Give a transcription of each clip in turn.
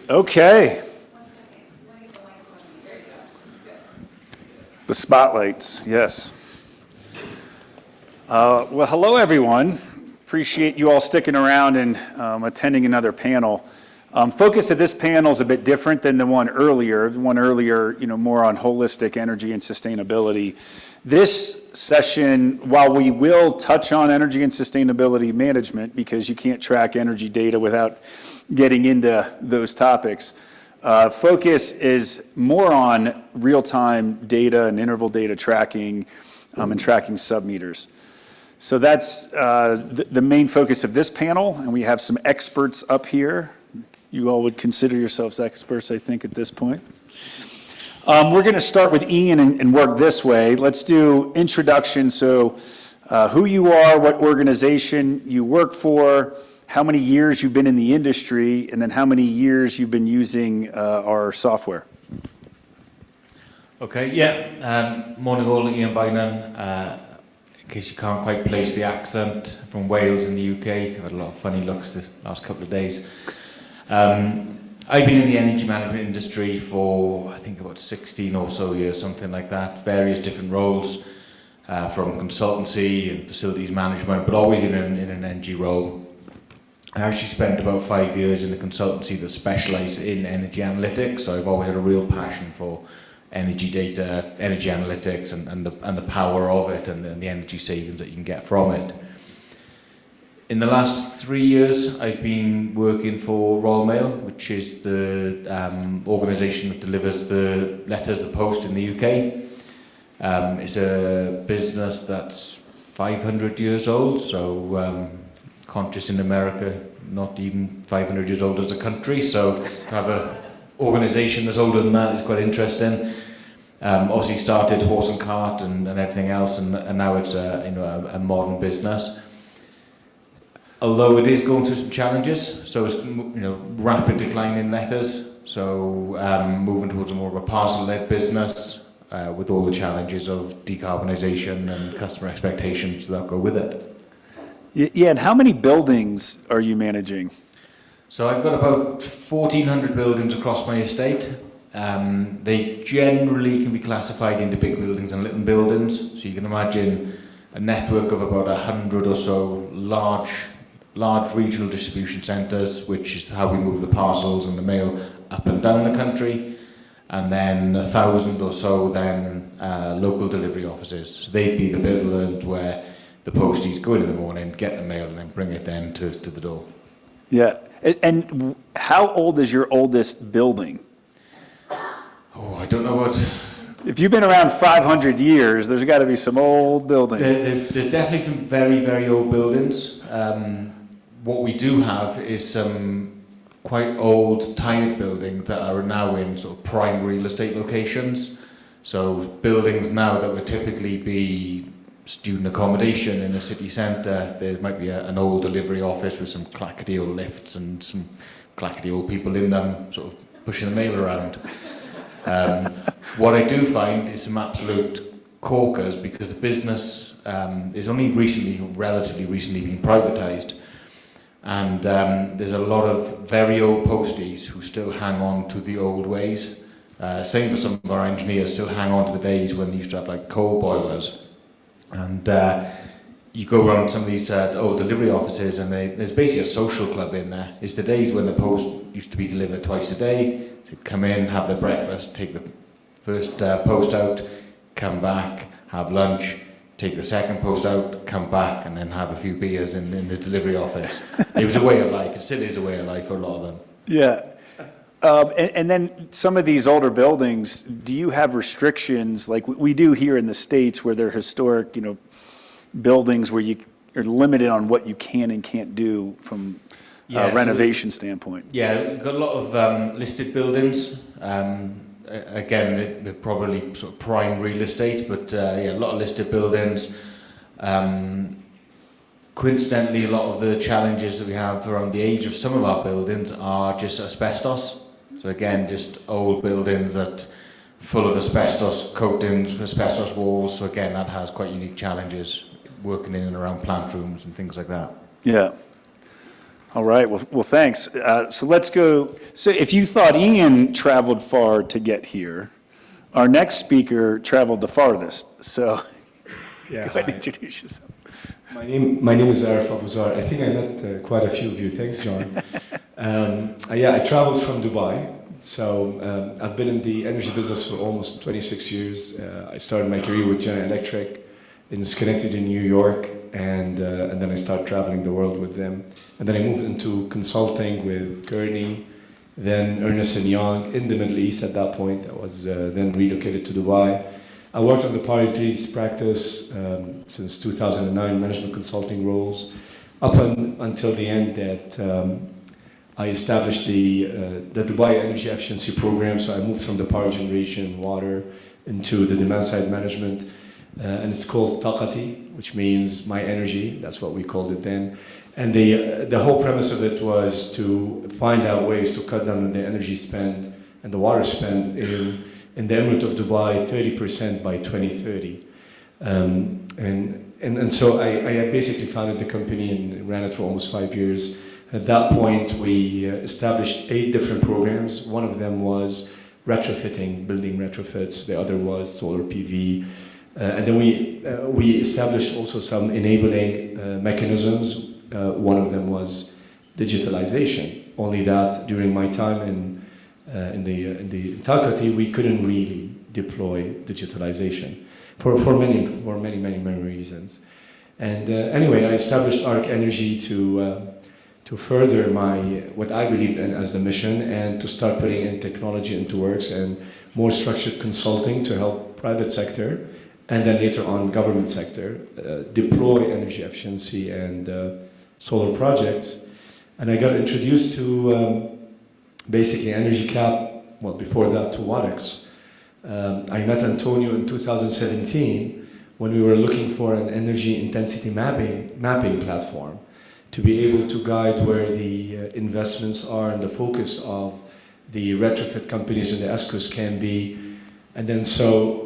Okay. The spotlights, yes. Well, hello everyone. Appreciate you all sticking around and attending another panel. Focus of this panel is a bit different than the one earlier. The one earlier, more on holistic energy and sustainability. This session, while we will touch on energy and sustainability management, because you can't track energy data without getting into those topics, focus is more on real-time data and interval data tracking and tracking submeters. So that's the main focus of this panel, and we have some experts up here. You all would consider yourselves experts, I think, at this point. We're going to start with Ian and work this way. Let's do introduction, so who you are, what organization you work for, how many years you've been in the industry, and then how many years you've been using our software. Okay, morning all, Ian Bynan. In case you can't quite place the accent, from Wales in the UK. I've had a lot of funny looks the last couple of days. I've been in the energy management industry for, I think, about 16 or so years, something like that. Various different roles, from consultancy and facilities management, but always in an energy role. I actually spent about 5 years in a consultancy that specialised in energy analytics, so I've always had a real passion for energy data, energy analytics, and the power of it, and the energy savings that you can get from it. In the last 3 years, I've been working for Royal Mail, which is the organisation that delivers the letters, the post in the UK. It's a business that's 500 years old, so conscious in America, not even 500 years old as a country, so to have an organisation that's older than that is quite interesting. Obviously started horse and cart and everything else, and now it's a modern business. Although it is going through some challenges, so it's rapid decline in letters, so moving towards a more of a parcel-led business with all the challenges of decarbonisation and customer expectations that go with it. Yeah, and how many buildings are you managing? So I've got about 1,400 buildings across my estate. They generally can be classified into big buildings and little buildings. So you can imagine a network of about 100 or so large regional distribution centres, which is how we move the parcels and the mail up and down the country. And then 1,000 or so then local delivery offices. So they'd be the buildings where the posties go in the morning, get the mail, and then bring it then to the door. Yeah. And how old is your oldest building? Oh, I don't know what... If you've been around 500 years, there's got to be some old buildings. There's definitely some very, very old buildings. What we do have is some quite old, tired buildings that are now in sort of prime real estate locations. So buildings now that would typically be student accommodation in a city centre, there might be an old delivery office with some clackety old lifts and some clackety old people in them sort of pushing the mail around. What I do find is some absolute corkers, because the business is only relatively recently been privatised, and there's a lot of very old posties who still hang on to the old ways. Same for some of our engineers, still hang on to the days when they used to have like coal boilers. And you go around some of these old delivery offices, and there's basically a social club in there. It's the days when the post used to be delivered twice a day. They'd come in, have their breakfast, take the first post out, come back, have lunch, take the second post out, come back, and then have a few beers in the delivery office. It was a way of life. It still is a way of life for a lot of them. Yeah. And then some of these older buildings, do you have restrictions like we do here in the States, where they're historic, buildings where you are limited on what you can and can't do from a renovation standpoint? Yeah, we've got a lot of listed buildings. Again, they're probably sort of prime real estate, but a lot of listed buildings. Coincidentally, a lot of the challenges that we have around the age of some of our buildings are just asbestos. So again, just old buildings that full of asbestos coatings, asbestos walls. So again, that has quite unique challenges working in and around plant rooms and things like that. Yeah. All right, well, thanks. So let's go. So if you thought Ian traveled far to get here, our next speaker traveled the farthest. So Yeah, go ahead and hi. introduce yourself. My name is Arif Abuzar. I think I met quite a few of you. Thanks, John. Yeah, I traveled from Dubai. So I've been in the energy business for almost 26 years. I started my career with General Electric in Schenectady, in New York, and then I started traveling the world with them. And then I moved into consulting with Kearney, then Ernst & Young in the Middle East at that point. I was then relocated to Dubai. I worked on the power utilities practice since 2009, management consulting roles, until the end that I established the Dubai Energy Efficiency Program. So I moved from the power generation, water, into the demand side management. And it's called Taqati, which means my energy. That's what we called it then. And the whole premise of it was to find out ways to cut down on the energy spend and the water spend in the Emirate of Dubai 30% by 2030. And so I basically founded the company and ran it for almost 5 years. At that point, we established 8 different programs. One of them was retrofitting, building retrofits. The other was solar PV. And then we established also some enabling mechanisms. One of them was digitalization. Only that during my time in the Taqati, we couldn't really deploy digitalization for many reasons. And anyway, I established Arc Energy to further what I believe in as the mission, and to start putting in technology into works and more structured consulting to help private sector and then later on government sector deploy energy efficiency and solar projects. And I got introduced to basically EnergyCAP, well, before that to Wadex. I met Antonio in 2017 when we were looking for an energy intensity mapping platform to be able to guide where the investments are and the focus of the retrofit companies and the ESCOs can be. And then so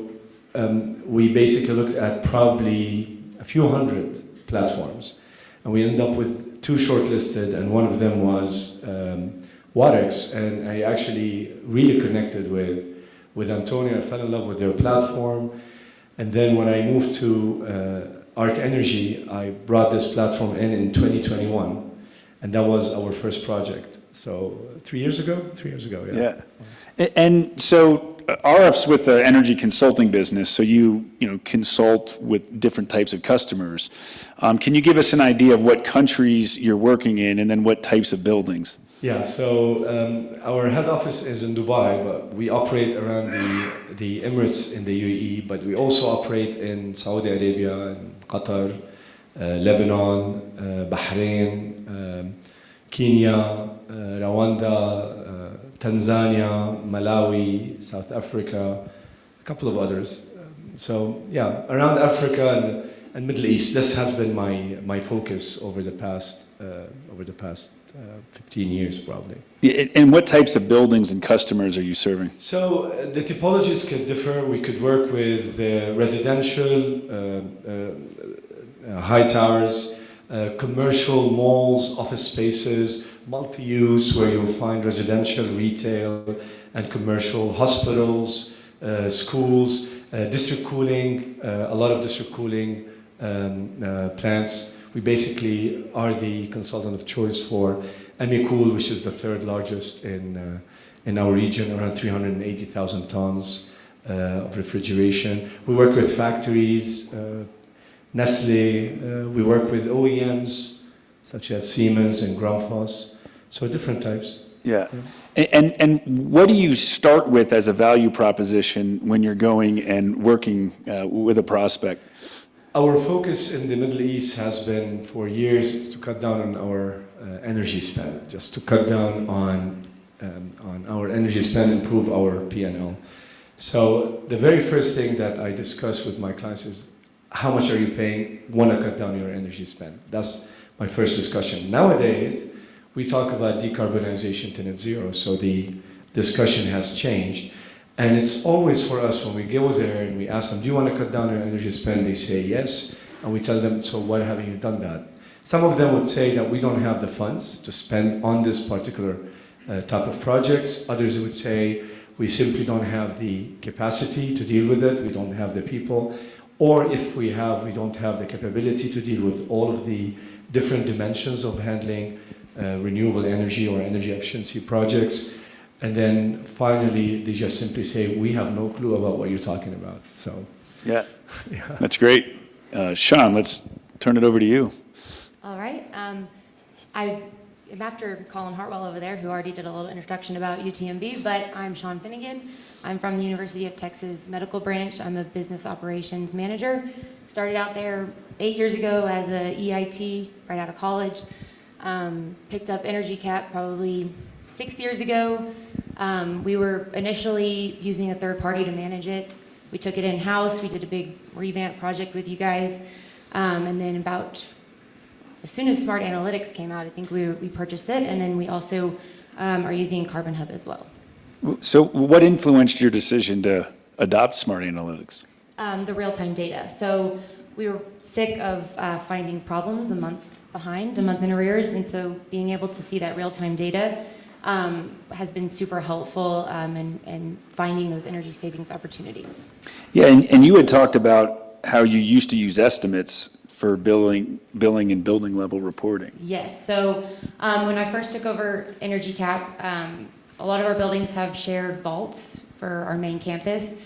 we basically looked at probably a few hundred platforms. And we ended up with 2 shortlisted, and one of them was Wadex. And I actually really connected with Antonio. I fell in love with their platform. And then when I moved to Arc Energy, I brought this platform in 2021, and that was our first project. So 3 years ago, yeah. Yeah. And so RF's with the energy consulting business, so you consult with different types of customers. Can you give us an idea of what countries you're working in and then what types of buildings? Yeah, so our head office is in Dubai, but we operate around the Emirates in the UAE, but we also operate in Saudi Arabia, in Qatar, Lebanon, Bahrain, Kenya, Rwanda, Tanzania, Malawi, South Africa, a couple of others. So yeah, around Africa and Middle East, this has been my focus over the past 15 years probably. And what types of buildings and customers are you serving? So the typologies could differ. We could work with residential, high towers, commercial malls, office spaces, multi-use where you'll find residential, retail, and commercial, hospitals, schools, district cooling, a lot of district cooling plants. We basically are the consultant of choice for EnergyCAP, which is the 3rd largest in our region, around 380,000 tons of refrigeration. We work with factories, Nestle. We work with OEMs such as Siemens and Grundfos. So different types. Yeah. And what do you start with as a value proposition when you're going and working with a prospect? Our focus in the Middle East has been for years is to cut down on our energy spend, just to cut down on our energy spend, improve our P&L. So the very first thing that I discuss with my clients is how much are you paying? Want to cut down your energy spend? That's my first discussion. Nowadays, we talk about decarbonization to net zero, so the discussion has changed. And it's always for us when we go there and we ask them, do you want to cut down your energy spend? They say yes. And we tell them, so why haven't you done that? Some of them would say that we don't have the funds to spend on this particular type of projects. Others would say we simply don't have the capacity to deal with it, we don't have the people, or if we have, we don't have the capability to deal with all of the different dimensions of handling renewable energy or energy efficiency projects. And then finally, they just simply say, we have no clue about what you're talking about. So, Yeah, that's great. Sean, let's turn it over to you. All right. I am after Colin Hartwell over there, who already did a little introduction about UTMB, but I'm Sean Finnegan. I'm from the University of Texas Medical Branch. I'm a business operations manager. Started out there 8 years ago as a EIT right out of college. Picked up EnergyCAP probably 6 years ago. We were initially using a third party to manage it. We took it in-house. We did a big revamp project with you guys. And then as soon as SmartAnalytics came out, I think we purchased it. And then we also are using Carbon Hub as well. So what influenced your decision to adopt SmartAnalytics? The real-time data. So we were sick of finding problems a month behind, a month in arrears. And so being able to see that real-time data has been super helpful in finding those energy savings opportunities. Yeah, and you had talked about how you used to use estimates for billing and building level reporting. Yes, so when I first took over EnergyCAP, a lot of our buildings have shared vaults for our main campus.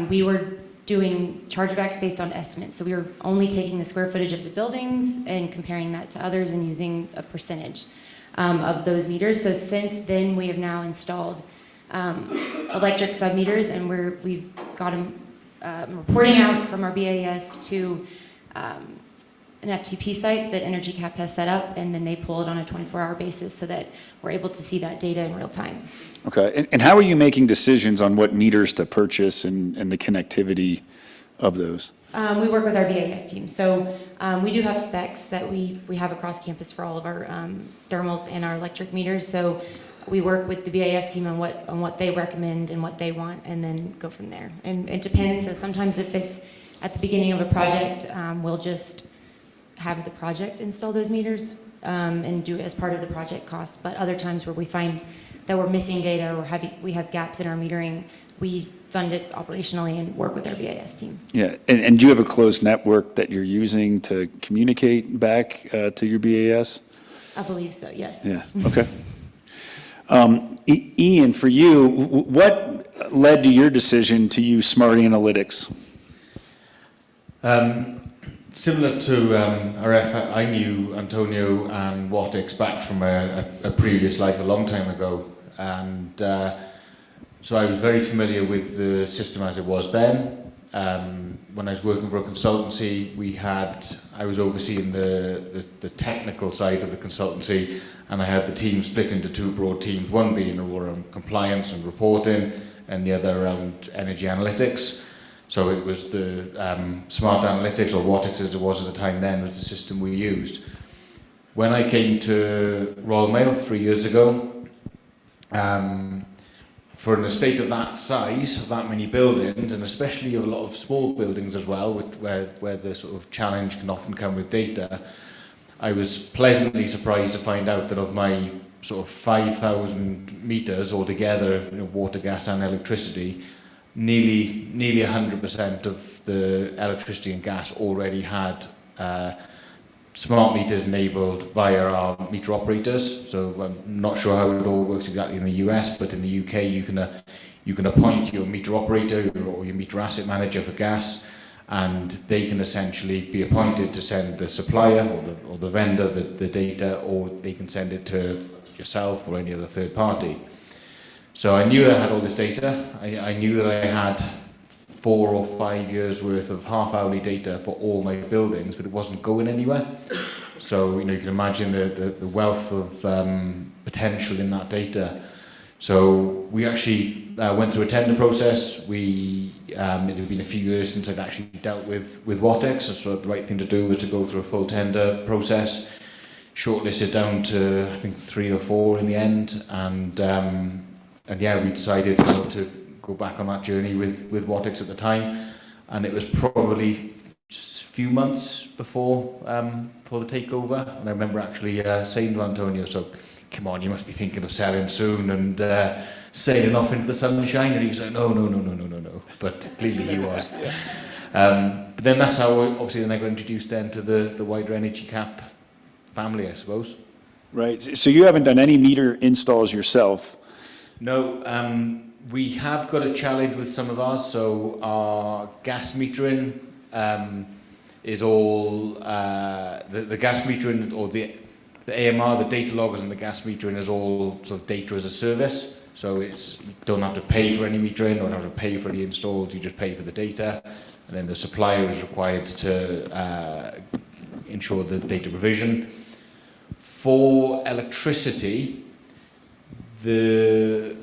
We were doing chargebacks based on estimates, so we were only taking the square footage of the buildings and comparing that to others and using a percentage of those meters. So since then, we have now installed electric submeters, and we've got them reporting out from our BAS to an FTP site that EnergyCAP has set up, and then they pull it on a 24-hour basis so that we're able to see that data in real time. Okay, and how are you making decisions on what meters to purchase and the connectivity of those? We work with our BAS team. So we do have specs that we have across campus for all of our thermals and our electric meters. So we work with the BAS team on what they recommend and what they want, and then go from there. And it depends. So sometimes if it's at the beginning of a project, we'll just have the project install those meters and do it as part of the project cost. But other times where we find that we're missing data or we have gaps in our metering, we fund it operationally and work with our BAS team. Yeah, and do you have a closed network that you're using to communicate back to your BAS? I believe so, yes. Yeah, okay. Ian, for you, what led to your decision to use SmartAnalytics? Similar to RF, I knew Antonio and Watix back from a previous life a long time ago, and so I was very familiar with the system as it was then. When I was working for a consultancy, I was overseeing the technical side of the consultancy, and I had the team split into two broad teams, one being around compliance and reporting, and the other around energy analytics. So it was the SmartAnalytics, or Watix as it was at the time then, was the system we used. When I came to Royal Mail 3 years ago, for an estate of that size, of that many buildings, and especially a lot of small buildings as well, where the sort of challenge can often come with data, I was pleasantly surprised to find out that of my sort of 5,000 meters altogether, water, gas and electricity, nearly 100% of the electricity and gas already had smart meters enabled via our meter operators. So I'm not sure how it all works exactly in the US, but in the UK you can appoint your meter operator or your meter asset manager for gas, and they can essentially be appointed to send the supplier or the vendor the data, or they can send it to yourself or any other third party. So I knew I had all this data. I knew that I had 4 or 5 years worth of half-hourly data for all my buildings, but it wasn't going anywhere. So you can imagine the wealth of potential in that data. So we actually went through a tender process. It had been a few years since I'd actually dealt with Watix, so the right thing to do was to go through a full tender process, shortlisted down to I think 3 or 4 in the end, and yeah, we decided to go back on that journey with Watix at the time, and it was probably just a few months before for the takeover, and I remember actually saying to Antonio, "So, come on, you must be thinking of selling soon and sailing off into the sunshine." And he was like, "No, no, no, no, no, no, no." But clearly he was. But then that's how obviously then I got introduced then to the wider EnergyCAP family, I suppose. Right. So you haven't done any meter installs yourself. No, we have got a challenge with some of ours. So our gas metering is all the gas metering, or the AMR, the data loggers, and the gas metering is all sort of data as a service. So it's, you don't have to pay for any metering, don't have to pay for any installs, you just pay for the data, and then the supplier is required to ensure the data provision. For electricity, the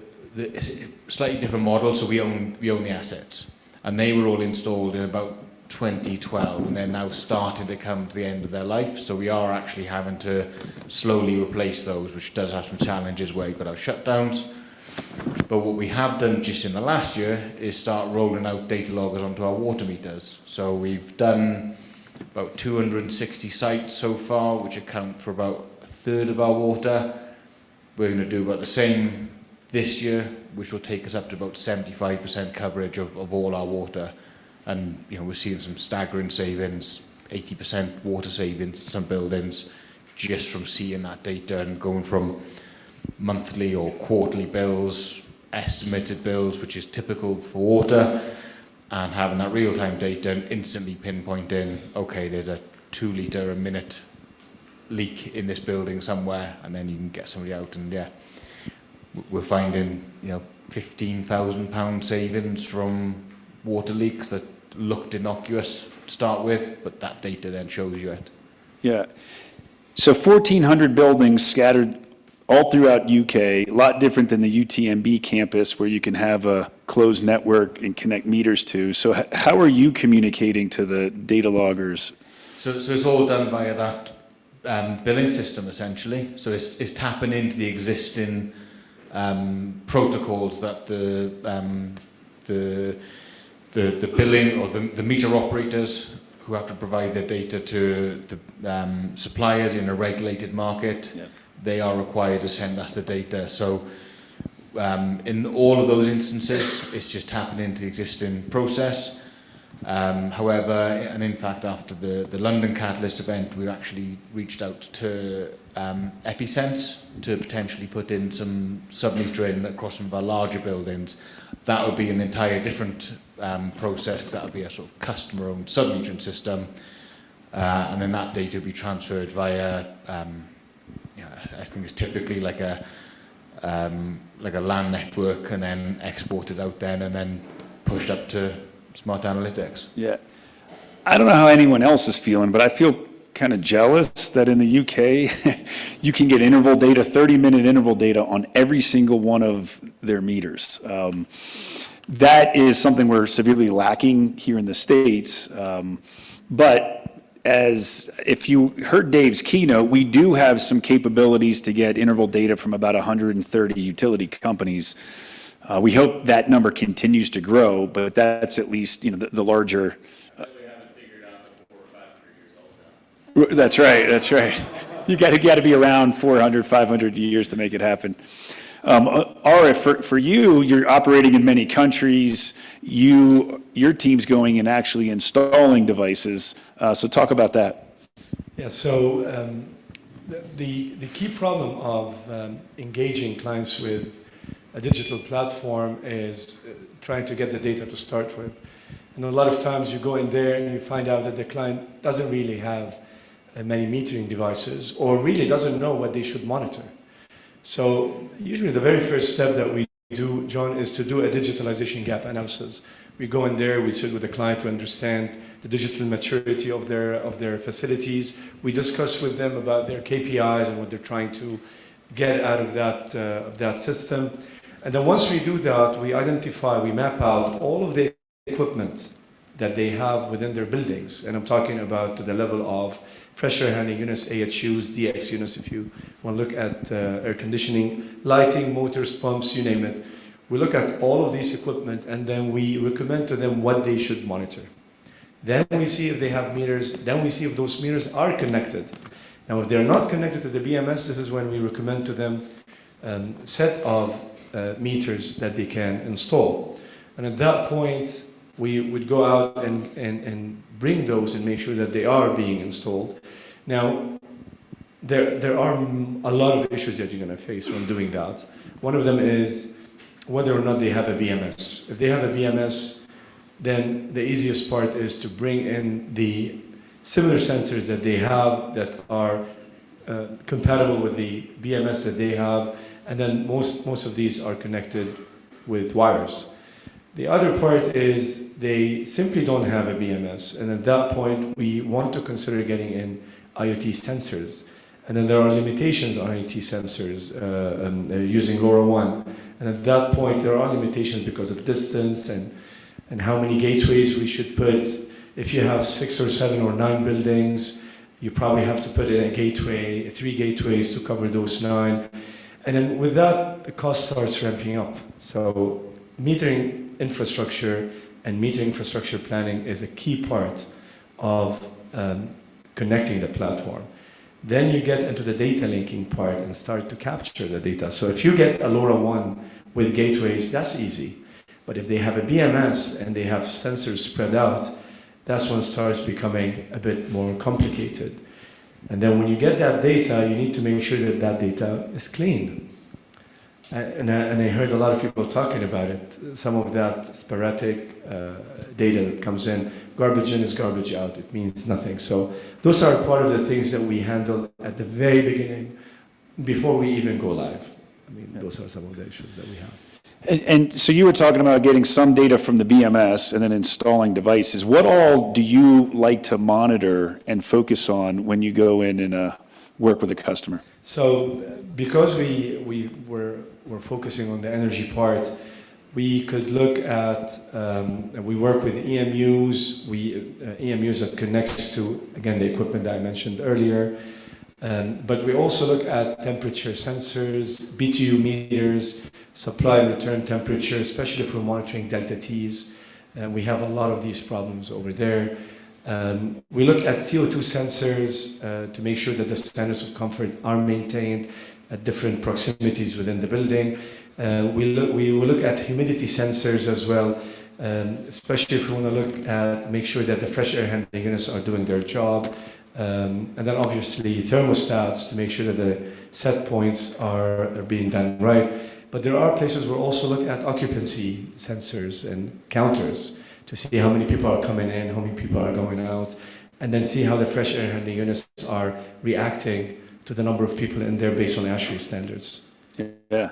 slightly different model, so we own the assets, and they were all installed in about 2012, and they're now starting to come to the end of their life, so we are actually having to slowly replace those, which does have some challenges where you've got our shutdowns. But what we have done just in the last year is start rolling out data loggers onto our water meters. So we've done about 260 sites so far, which account for about a third of our water. We're going to do about the same this year, which will take us up to about 75% coverage of all our water. And you know, we're seeing some staggering savings, 80% water savings in some buildings, just from seeing that data and going from monthly or quarterly bills, estimated bills, which is typical for water, and having that real-time data and instantly pinpointing, okay, there's a 2 litre a minute leak in this building somewhere, and then you can get somebody out. And yeah, we're finding, you know, £15,000 savings from water leaks that looked innocuous to start with, but that data then shows you it. Yeah. So 1,400 buildings scattered all throughout UK, a lot different than the UTMB campus where you can have a closed network and connect meters to. So how are you communicating to the data loggers? So it's all done via that billing system, essentially. So it's tapping into the existing protocols that the billing or the meter operators who have to provide their data to the suppliers in a regulated market. Yep. They are required to send us the data. So in all of those instances, it's just tapping into the existing process. However, and in fact, after the London Catalyst event, we actually reached out to EpiSense to potentially put in some sub-metering across some of our larger buildings. That would be an entire different process, because that would be a sort of customer-owned sub-metering system. And then that data would be transferred via I think it's typically like a LAN network, and then exported out then, and then pushed up to SmartAnalytics. Yeah. I don't know how anyone else is feeling, but I feel kind of jealous that in the UK, you can get interval data, 30-minute interval data on every single one of their meters. That is something we're severely lacking here in the States. But as if you heard Dave's keynote, we do have some capabilities to get interval data from about 130 utility companies. We hope that number continues to grow, but that's at least, you know, the larger. That's right. That's right. You got to be around 400, 500 years to make it happen. Ara, for you, you're operating in many countries. Your team's going and actually installing devices. So talk about that. Yeah. So the key problem of engaging clients with a digital platform is trying to get the data to start with. And a lot of times you go in there and you find out that the client doesn't really have many metering devices, or really doesn't know what they should monitor. So usually the very first step that we do, John, is to do a digitalization gap analysis. We go in there, we sit with the client to understand the digital maturity of their facilities. We discuss with them about their KPIs and what they're trying to get out of that system. And then once we do that, we identify, we map out all of the equipment that they have within their buildings. And I'm talking about to the level of pressure handling units, AHUs, DX units, if you want to look at air conditioning, lighting, motors, pumps, you name it. We look at all of these equipment, and then we recommend to them what they should monitor. Then we see if they have meters. Then we see if those meters are connected. Now, if they're not connected to the BMS, this is when we recommend to them a set of meters that they can install. And at that point, we would go out and bring those and make sure that they are being installed. Now, there are a lot of issues that you're going to face when doing that. One of them is whether or not they have a BMS. If they have a BMS, then the easiest part is to bring in the similar sensors that they have that are compatible with the BMS that they have, and then most of these are connected with wires. The other part is they simply don't have a BMS, and at that point we want to consider getting in IoT sensors. And then there are limitations on IoT sensors using LoRaWAN. And at that point there are limitations because of distance and how many gateways we should put. If you have 6 or 7 or 9 buildings, you probably have to put in a gateway, 3 gateways to cover those 9. And then with that, the cost starts ramping up. So metering infrastructure and metering infrastructure planning is a key part of connecting the platform. Then you get into the data linking part and start to capture the data. So if you get a LoRaWAN with gateways, that's easy. But if they have a BMS and they have sensors spread out, that's when it starts becoming a bit more complicated. And then when you get that data, you need to make sure that that data is clean. And I heard a lot of people talking about it. Some of that sporadic data that comes in, garbage in is garbage out. It means nothing. So those are part of the things that we handle at the very beginning, before we even go live. I mean, those are some of the issues that we have. And so you were talking about getting some data from the BMS and then installing devices. What all do you like to monitor and focus on when you go in and work with a customer? So because we're focusing on the energy part, we could look at, we work with EMUs, EMUs that connects to, again, the equipment that I mentioned earlier. But we also look at temperature sensors, BTU meters, supply and return temperature, especially if we're monitoring delta T's. And we have a lot of these problems over there. We look at CO2 sensors to make sure that the standards of comfort are maintained at different proximities within the building. We will look at humidity sensors as well, especially if we want to look at, make sure that the fresh air handling units are doing their job. And then obviously thermostats to make sure that the set points are being done right. But there are places where we also look at occupancy sensors and counters to see how many people are coming in, how many people are going out, and then see how the fresh air handling units are reacting to the number of people in there based on ASHRAE standards. Yeah,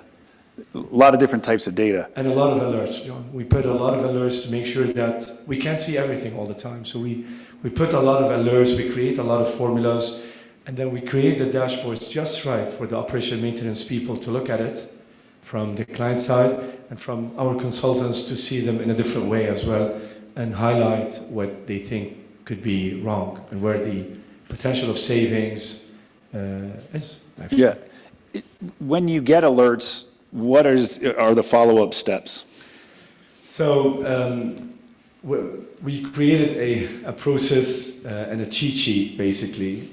a lot of different types of data. And a lot of alerts, John. We put a lot of alerts to make sure that we can't see everything all the time. So we put a lot of alerts, we create a lot of formulas, and then we create the dashboards just right for the operation maintenance people to look at it from the client side and from our consultants to see them in a different way as well and highlight what they think could be wrong and where the potential of savings is. Actually. Yeah. When you get alerts, what are the follow-up steps? So we created a process and a cheat sheet, basically.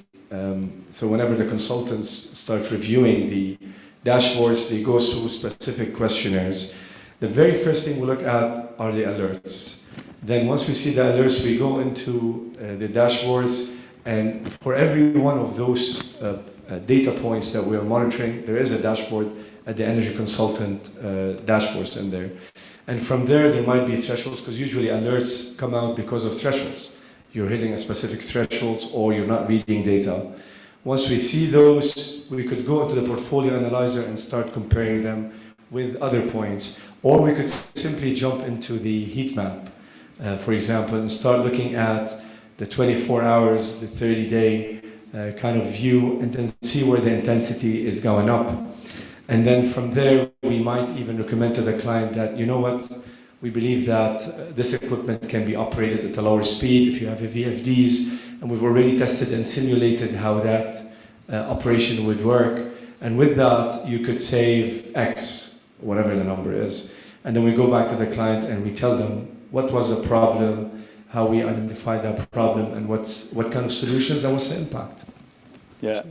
So whenever the consultants start reviewing the dashboards, they go through specific questionnaires. The very first thing we look at are the alerts. Then once we see the alerts, we go into the dashboards, and for every one of those data points that we are monitoring, there is a dashboard at the energy consultant dashboards in there. And from there might be thresholds, because usually alerts come out because of thresholds. You're hitting a specific thresholds or you're not reading data. Once we see those, we could go into the portfolio analyzer and start comparing them with other points. Or we could simply jump into the heat map, for example, and start looking at the 24 hours, the 30-day kind of view, and then see where the intensity is going up. And then from there, we might even recommend to the client that, you know what, we believe that this equipment can be operated at a lower speed if you have a VFDs, and we've already tested and simulated how that operation would work. And with that, you could save X, whatever the number is. And then we go back to the client and we tell them what was the problem, how we identified that problem, and what kind of solutions and what's the impact. Yeah.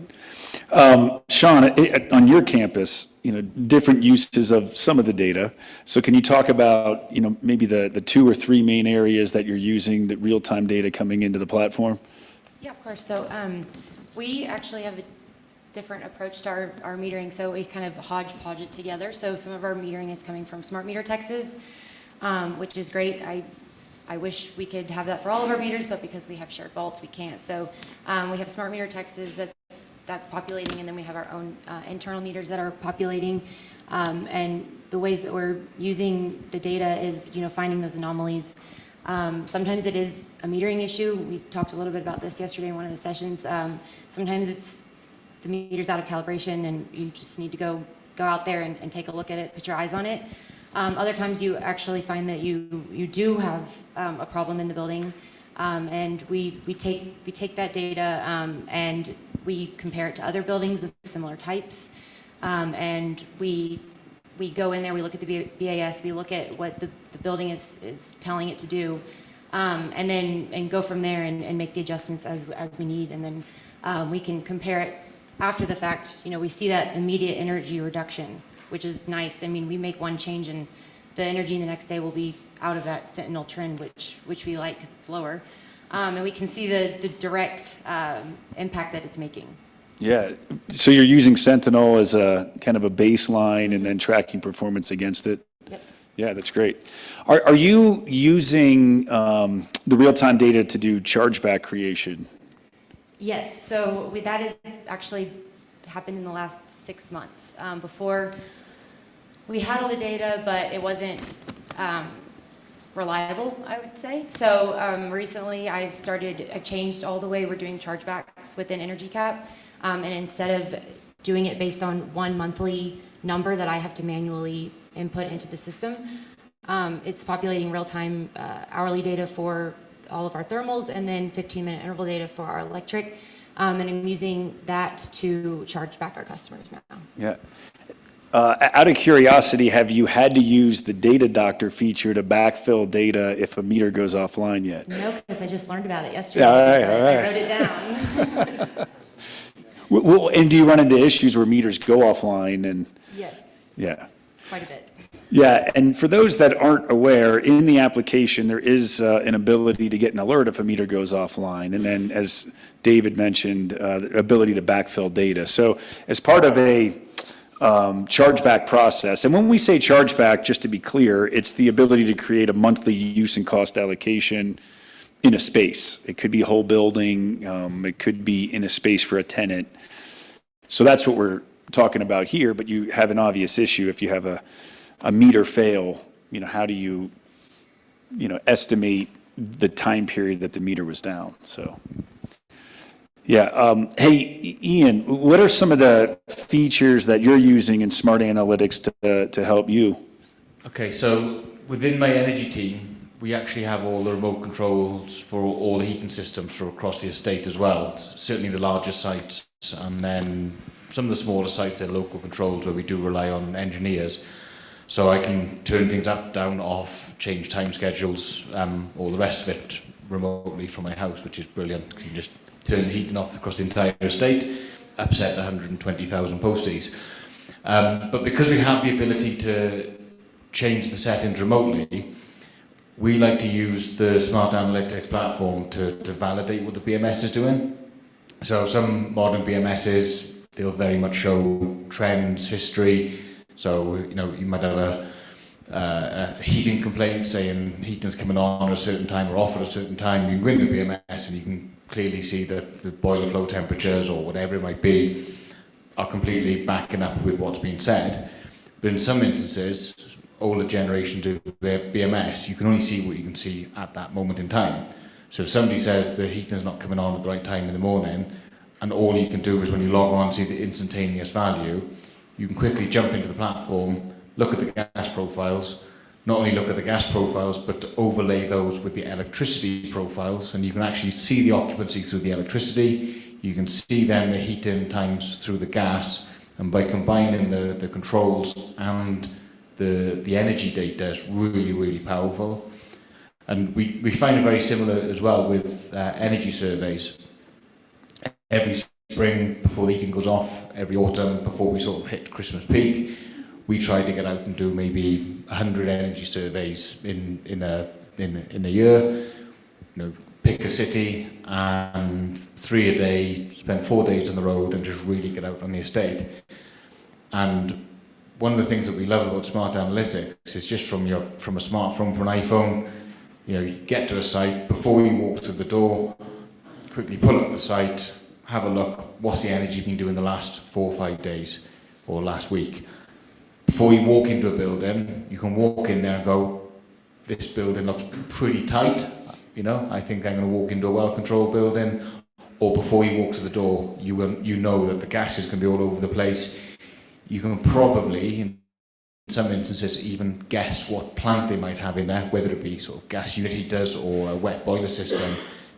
Sean, on your campus, different uses of some of the data. So can you talk about, maybe the 2 or 3 main areas that you're using the real-time data coming into the platform? Yeah, of course. So we actually have a different approach to our metering. So we kind of hodgepodge it together. So some of our metering is coming from Smart Meter Texas, which is great. I wish we could have that for all of our meters, but because we have shared vaults, we can't. So we have Smart Meter Texas that's populating, and then we have our own internal meters that are populating. And the ways that we're using the data is, finding those anomalies. Sometimes it is a metering issue. We talked a little bit about this yesterday in one of the sessions. Sometimes it's the meter's out of calibration, and you just need to go out there and take a look at it, put your eyes on it. Other times you actually find that you do have a problem in the building, and we take that data and we compare it to other buildings of similar types, and we go in there, we look at the BAS, we look at what the building is telling it to do, and go from there and make the adjustments as we need, and then we can compare it after the fact. We see that immediate energy reduction, which is nice. I mean, we make one change and the energy in the next day will be out of that sentinel trend, which we like because it's lower. And we can see the direct impact that it's making. Yeah, so you're using Sentinel as a kind of a baseline and then tracking performance against it? Yep. Yeah, that's great. Are you using the real-time data to do chargeback creation? Yes, so that has actually happened in the last 6 months. Before, we had all the data, but it wasn't reliable, I would say. So recently I've changed all the way we're doing chargebacks within EnergyCAP, and instead of doing it based on one monthly number that I have to manually input into the system, it's populating real-time hourly data for all of our thermals, and then 15-minute interval data for our electric, and I'm using that to charge back our customers now. Yeah. Out of curiosity, have you had to use the Data Doctor feature to backfill data if a meter goes offline yet? No, because I just learned about it yesterday. Yeah, all right. I wrote it down. Well, and do you run into issues where meters go offline and? Yes. Yeah. Quite a bit. Yeah, and for those that aren't aware, in the application, there is an ability to get an alert if a meter goes offline. And then, as David mentioned, the ability to backfill data. So as part of a chargeback process, and when we say chargeback, just to be clear, it's the ability to create a monthly use and cost allocation in a space. It could be a whole building, it could be in a space for a tenant. So that's what we're talking about here, but you have an obvious issue if you have a meter fail. How do you, estimate the time period that the meter was down? So, yeah. Hey, Ian, what are some of the features that you're using in SmartAnalytics to help you? Okay, so within my energy team, we actually have all the remote controls for all the heating systems for across the estate as well. Certainly the larger sites, and then some of the smaller sites, they're local controls where we do rely on engineers. So I can turn things up, down, off, change time schedules, all the rest of it remotely from my house, which is brilliant. You can just turn the heating off across the entire estate, upset 120,000 posties. But because we have the ability to change the settings remotely, we like to use the SmartAnalytics platform to validate what the BMS is doing. So some modern BMSs, they'll very much show trends, history. So, you might have a heating complaint saying heating's coming on at a certain time or off at a certain time. You can go into the BMS and you can clearly see that the boiler flow temperatures or whatever it might be are completely backing up with what's being said. But in some instances, older generations of BMS, you can only see what you can see at that moment in time. So if somebody says the heating's not coming on at the right time in the morning, and all you can do is when you log on see the instantaneous value, you can quickly jump into the platform, look at the gas profiles, not only look at the gas profiles, but to overlay those with the electricity profiles, and you can actually see the occupancy through the electricity, you can see then the heating times through the gas, and by combining the controls and the energy data is really, really powerful. And we find it very similar as well with energy surveys. Every spring before the heating goes off, every autumn before we sort of hit Christmas peak, we try to get out and do maybe 100 energy surveys in a year. You know, pick a city and 3 a day, spend 4 days on the road and just really get out on the estate. And one of the things that we love about smart analytics is just from a smartphone, from an iPhone, you know, you get to a site, before you walk through the door, quickly pull up the site, have a look, what's the energy been doing the last 4 or 5 days or last week. Before you walk into a building, you can walk in there and go, this building looks pretty tight, you know, I think I'm going to walk into a well-controlled building. Or before you walk through the door, you know that the gas is going to be all over the place. You can probably, in some instances, even guess what plant they might have in there, whether it be sort of gas unit heaters or a wet boiler system,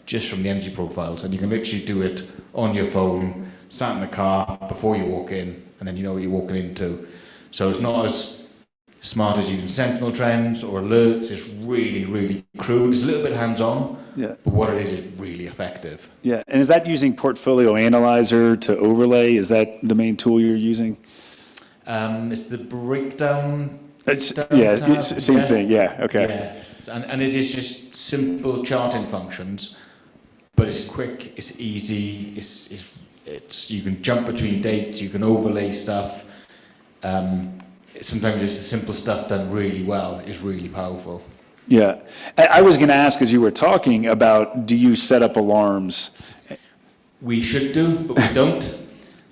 just from the energy profiles. And you can literally do it on your phone, sat in the car, before you walk in, and then you know what you're walking into. So it's not as smart as using sentinel trends or alerts. It's really, really crude. It's a little bit hands-on, Yeah. but what it is really effective. Yeah, and is that using Portfolio Analyzer to overlay? Is that the main tool you're using? It's the breakdown. Same thing. Yeah. Okay. Yeah, and it is just simple charting functions, but it's quick, it's easy, it's you can jump between dates, you can overlay stuff. Sometimes it's the simple stuff done really well is really powerful. Yeah, I was going to ask as you were talking about, do you set up alarms? We should do, but we don't.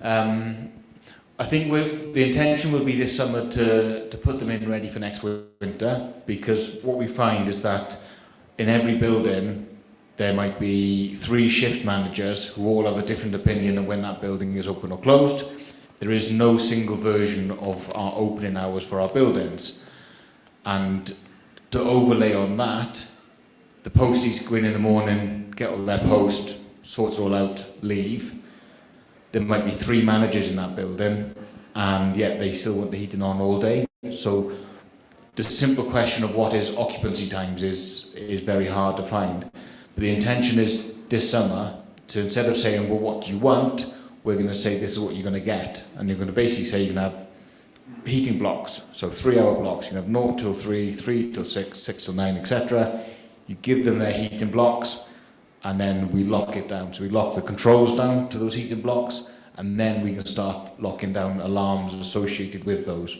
I think the intention will be this summer to put them in ready for next winter, because what we find is that in every building there might be 3 shift managers who all have a different opinion of when that building is open or closed. There is no single version of our opening hours for our buildings. And to overlay on that, the posties go in the morning, get all their post, sort it all out, leave. There might be 3 managers in that building, and yet they still want the heating on all day. So the simple question of what is occupancy times is very hard to find. But the intention is this summer to, instead of saying, well, what do you want, we're going to say this is what you're going to get. And you're going to basically say you can have heating blocks, so 3-hour blocks. You can have 0 till 3, 3 till 6, 6 till 9, etc. You give them their heating blocks, and then we lock it down. So we lock the controls down to those heating blocks, and then we can start locking down alarms associated with those.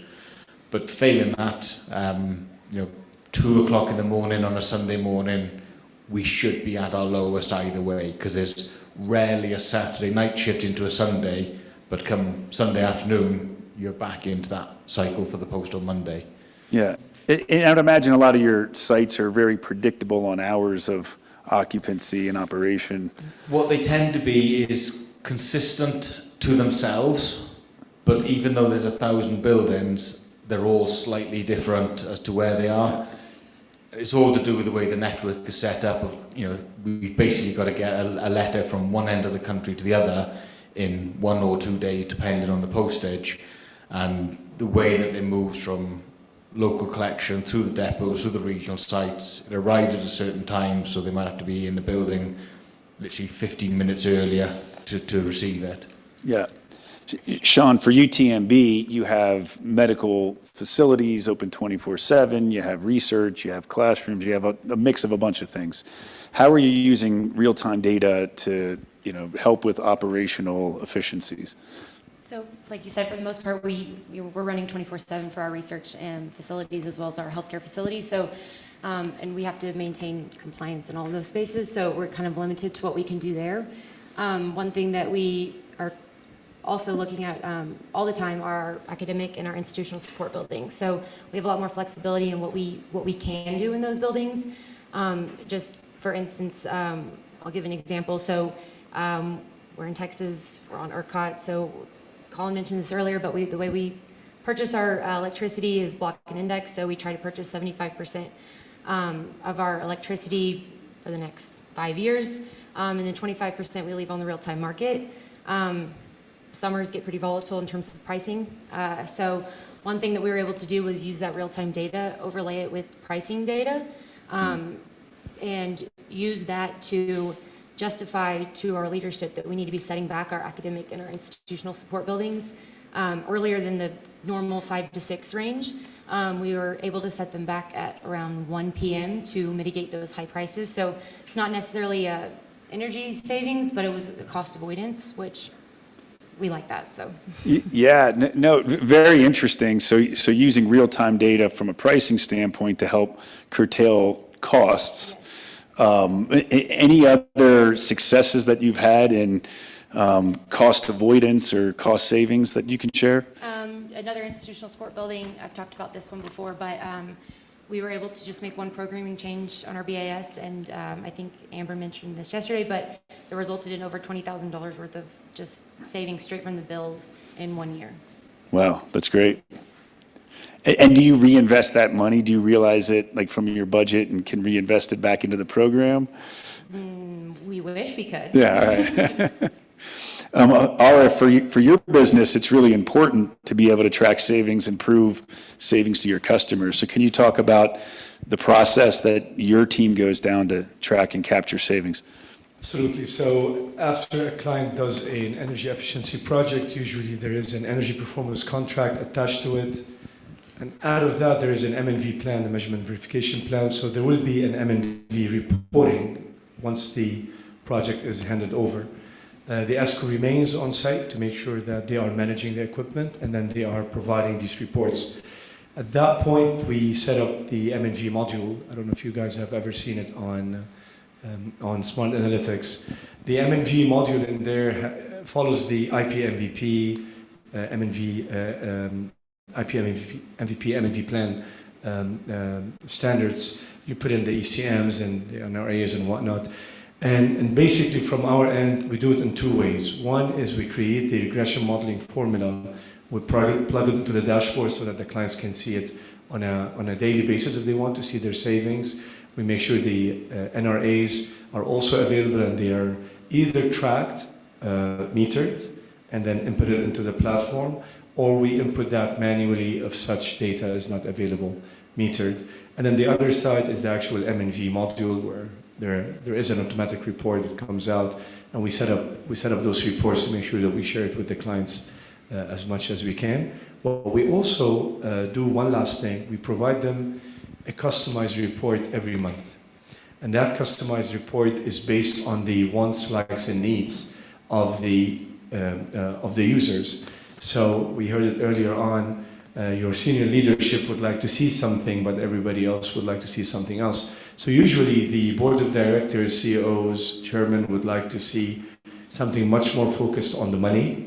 But failing that, 2 o'clock in the morning on a Sunday morning, we should be at our lowest either way, because there's rarely a Saturday night shift into a Sunday, but come Sunday afternoon, you're back into that cycle for the post on Monday. Yeah, and I would imagine a lot of your sites are very predictable on hours of occupancy and operation. What they tend to be is consistent to themselves, but even though there's 1,000 buildings, they're all slightly different as to where they are. It's all to do with the way the network is set up. We've basically got to get a letter from one end of the country to the other in 1 or 2 days, depending on the postage, and the way that it moves from local collection through the depots, through the regional sites. It arrives at a certain time, so they might have to be in the building literally 15 minutes earlier to receive it. Yeah. Sean, for UTMB, you have medical facilities open 24/7, you have research, you have classrooms, you have a mix of a bunch of things. How are you using real-time data to, help with operational efficiencies? So, like you said, for the most part, we're running 24/7 for our research and facilities as well as our healthcare facilities. So, and we have to maintain compliance in all of those spaces. So we're kind of limited to what we can do there. One thing that we are also looking at all the time are our academic and our institutional support buildings. So we have a lot more flexibility in what we can do in those buildings. Just for instance, I'll give an example. So we're in Texas, we're on ERCOT. So Colin mentioned this earlier, but the way we purchase our electricity is block and index. So we try to purchase 75% of our electricity for the next 5 years, and then 25% we leave on the real-time market. Summers get pretty volatile in terms of pricing. So one thing that we were able to do was use that real-time data, overlay it with pricing data, and use that to justify to our leadership that we need to be setting back our academic and our institutional support buildings earlier than the normal 5 to 6 range. We were able to set them back at around 1 p.m. to mitigate those high prices. So it's not necessarily a energy savings, but it was a cost avoidance, which we like that. So Yeah, no, very interesting. So using real-time data from a pricing standpoint to help curtail costs. Any other successes that you've had in cost avoidance or cost savings that you can share? Another institutional support building, I've talked about this one before, but we were able to just make one programming change on our BAS, and I think Amber mentioned this yesterday, but it resulted in over $20,000 worth of just savings straight from the bills in 1 year. Wow, that's great. And do you reinvest that money? Do you realize it like from your budget and can reinvest it back into the program? We wish we could. Yeah, all right. Ara, for your business, it's really important to be able to track savings and prove savings to your customers. So can you talk about the process that your team goes down to track and capture savings? Absolutely. So after a client does an energy efficiency project, usually there is an energy performance contract attached to it. And out of that, there is an M&V plan, a measurement verification plan. So there will be an M&V reporting once the project is handed over. The ESCO remains on site to make sure that they are managing the equipment, and then they are providing these reports. At that point, we set up the M&V module. I don't know if you guys have ever seen it on SmartAnalytics. The M&V module in there follows the IP MVP, M&V plan standards. You put in the ECMs and the NRAs and whatnot. And basically from our end, we do it in 2 ways. One is we create the regression modeling formula. We plug it into the dashboard so that the clients can see it on a daily basis if they want to see their savings. We make sure the NRAs are also available and they are either tracked, metered, and then inputted into the platform, or we input that manually if such data is not available, metered. And then the other side is the actual M&V module where there is an automatic report that comes out, and we set up those reports to make sure that we share it with the clients as much as we can. But we also do one last thing. We provide them a customized report every month. And that customized report is based on the wants, likes, and needs of the users. So we heard it earlier on, your senior leadership would like to see something, but everybody else would like to see something else. So usually the board of directors, CEOs, chairman would like to see something much more focused on the money,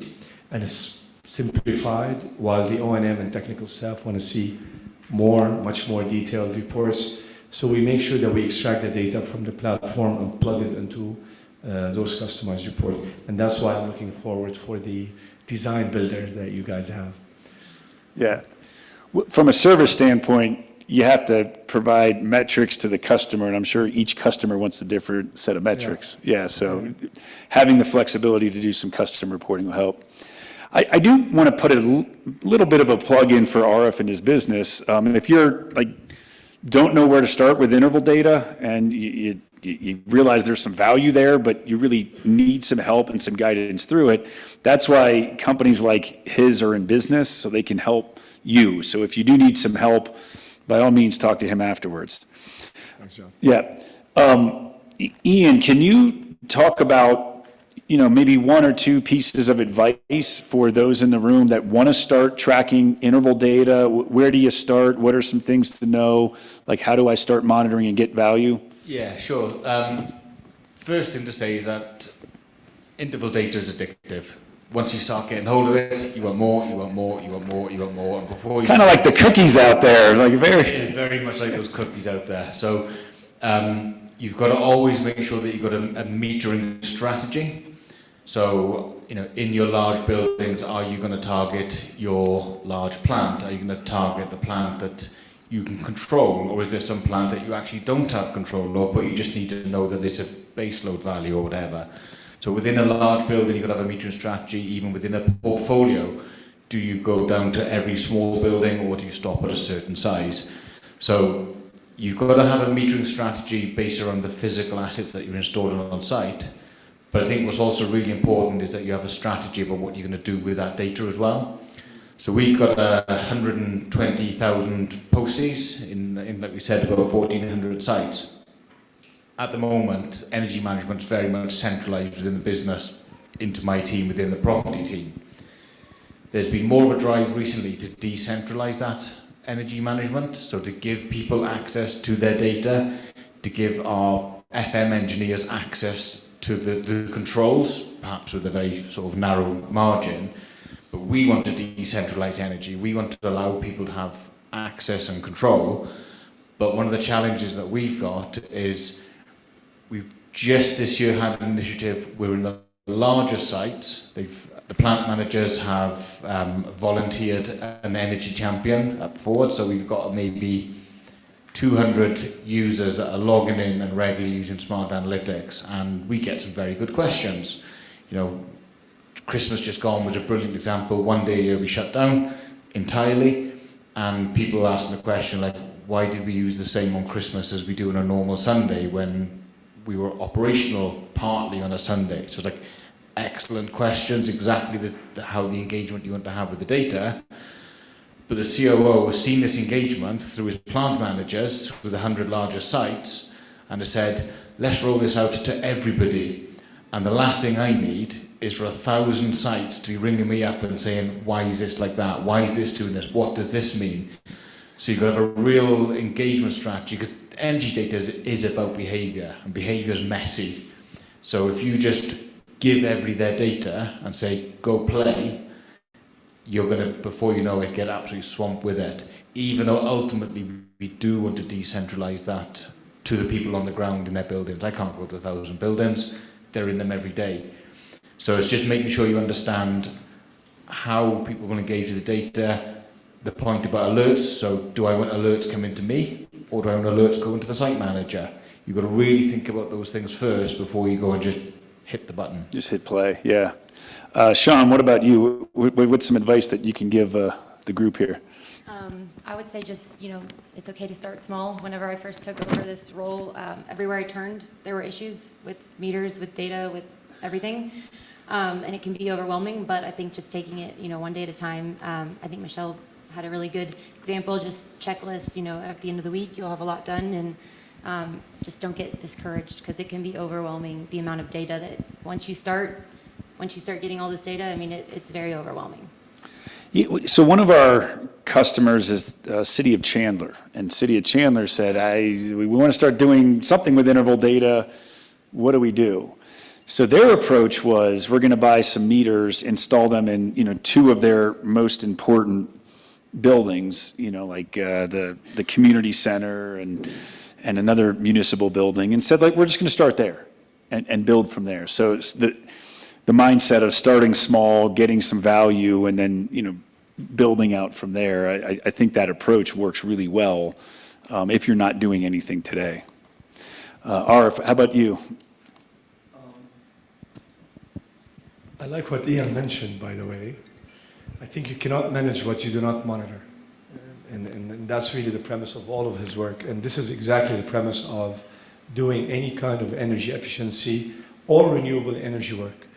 and it's simplified, while the O&M and technical staff want to see much more detailed reports. So we make sure that we extract the data from the platform and plug it into those customized reports. And that's why I'm looking forward for the design builder that you guys have. Yeah. From a service standpoint, you have to provide metrics to the customer, and I'm sure each customer wants a different set of metrics. Yeah, so having the flexibility to do some custom reporting will help. I do want to put a little bit of a plug in for RF in his business. If you're don't know where to start with interval data and you realize there's some value there, but you really need some help and some guidance through it, that's why companies like his are in business, so they can help you. So if you do need some help, by all means, talk to him afterwards. Thanks, John. Yeah. Ian, can you talk about maybe 1 or 2 pieces of advice for those in the room that want to start tracking interval data? Where do you start? What are some things to know? Like, how do I start monitoring and get value? Yeah, sure. First thing to say is that interval data is addictive. Once you start getting hold of it, you want more, you want more, you want more, you want more. And before it's kind of like the cookies out there, very much like those cookies out there. So you've got to always make sure that you've got a metering strategy. So, in your large buildings, are you going to target your large plant? Are you going to target the plant that you can control, or is there some plant that you actually don't have control of, but you just need to know that it's a baseload value or whatever? So within a large building, you've got to have a metering strategy. Even within a portfolio, do you go down to every small building, or do you stop at a certain size? So you've got to have a metering strategy based around the physical assets that you're installing on site. But I think what's also really important is that you have a strategy about what you're going to do with that data as well. So we've got 120,000 posties in, like we said, about 1,400 sites. At the moment, energy management is very much centralised within the business into my team within the property team. There's been more of a drive recently to decentralise that energy management, so to give people access to their data, to give our FM engineers access to the controls, perhaps with a very sort of narrow margin. But we want to decentralise energy. We want to allow people to have access and control. But one of the challenges that we've got is we've just this year had an initiative. We're in the larger sites. The plant managers have volunteered an energy champion up forward. So we've got maybe 200 users that are logging in and regularly using SmartAnalytics, and we get some very good questions. You know, Christmas just gone was a brilliant example. One day a year we shut down entirely, and people asking the question like, why did we use the same on Christmas as we do on a normal Sunday when we were operational partly on a Sunday? So it's like excellent questions, exactly how the engagement you want to have with the data. But the COO has seen this engagement through his plant managers with the 100 largest sites and has said, let's roll this out to everybody. And the last thing I need is for 1,000 sites to be ringing me up and saying, why is this like that? Why is this doing this? What does this mean? So you've got to have a real engagement strategy, because energy data is about behaviour, and behaviour is messy. So if you just give everybody their data and say, go play, you're going to, before you know it, get absolutely swamped with it. Even though ultimately we do want to decentralise that to the people on the ground in their buildings. I can't go to 1,000 buildings, they're in them every day. So it's just making sure you understand how people will engage with the data, the point about alerts. So do I want alerts coming to me, or do I want alerts going to the site manager? You've got to really think about those things first before you go and just hit the button. Just hit play, yeah. Sean, what about you? What's some advice that you can give the group here? I would say just, it's okay to start small. Whenever I first took over this role, everywhere I turned, there were issues with meters, with data, with everything. And it can be overwhelming, but I think just taking it, one day at a time. I think Michelle had a really good example, just checklists, at the end of the week, you'll have a lot done, and just don't get discouraged, because it can be overwhelming, the amount of data that once you start getting all this data, it's very overwhelming. So one of our customers is City of Chandler, and City of Chandler said, we want to start doing something with interval data. What do we do? So their approach was, we're going to buy some meters, install them in 2 of their most important buildings, like the community center and another municipal building, and said, we're just going to start there and build from there. So it's the mindset of starting small, getting some value, and then building out from there. I think that approach works really well if you're not doing anything today. Arif, how about you? I like what Ian mentioned, by the way. I think you cannot manage what you do not monitor. And that's really the premise of all of his work. And this is exactly the premise of doing any kind of energy efficiency or renewable energy work.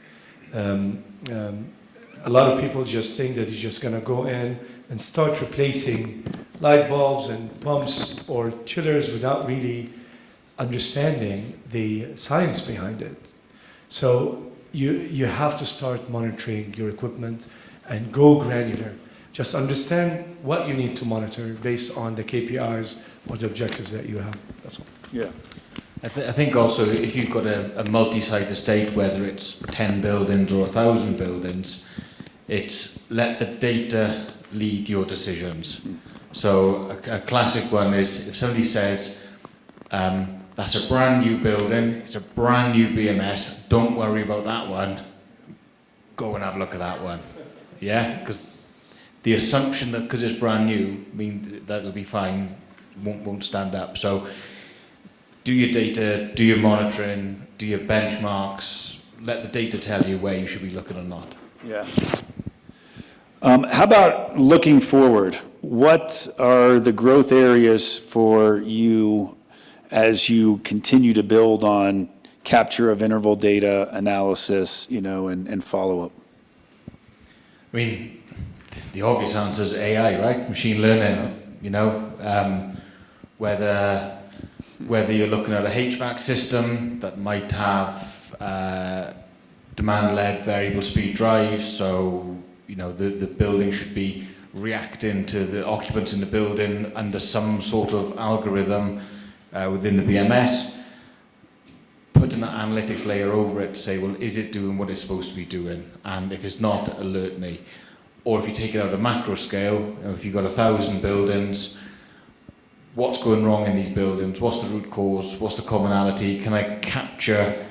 A lot of people just think that you're just going to go in and start replacing light bulbs and pumps or chillers without really understanding the science behind it. So you have to start monitoring your equipment and go granular. Just understand what you need to monitor based on the KPIs or the objectives that you have. That's all. Yeah. I think also if you've got a multi-site estate, whether it's 10 buildings or 1,000 buildings, it's let the data lead your decisions. So a classic one is if somebody says, that's a brand new building, it's a brand new BMS, don't worry about that one, go and have a look at that one. Yeah, because the assumption that because it's brand new means that it'll be fine won't stand up. So do your data, do your monitoring, do your benchmarks, let the data tell you where you should be looking or not. Yeah. How about looking forward? what are the growth areas for you as you continue to build on capture of interval data analysis, and follow-up? I mean, the obvious answer is AI, right? Machine learning, whether you're looking at a HVAC system that might have demand-led variable speed drives, so the building should be reacting to the occupants in the building under some sort of algorithm within the BMS, putting that analytics layer over it to say, well, is it doing what it's supposed to be doing? And if it's not, alert me. Or if you take it out of macro scale, if you've got 1,000 buildings, what's going wrong in these buildings? What's the root cause? What's the commonality? Can I capture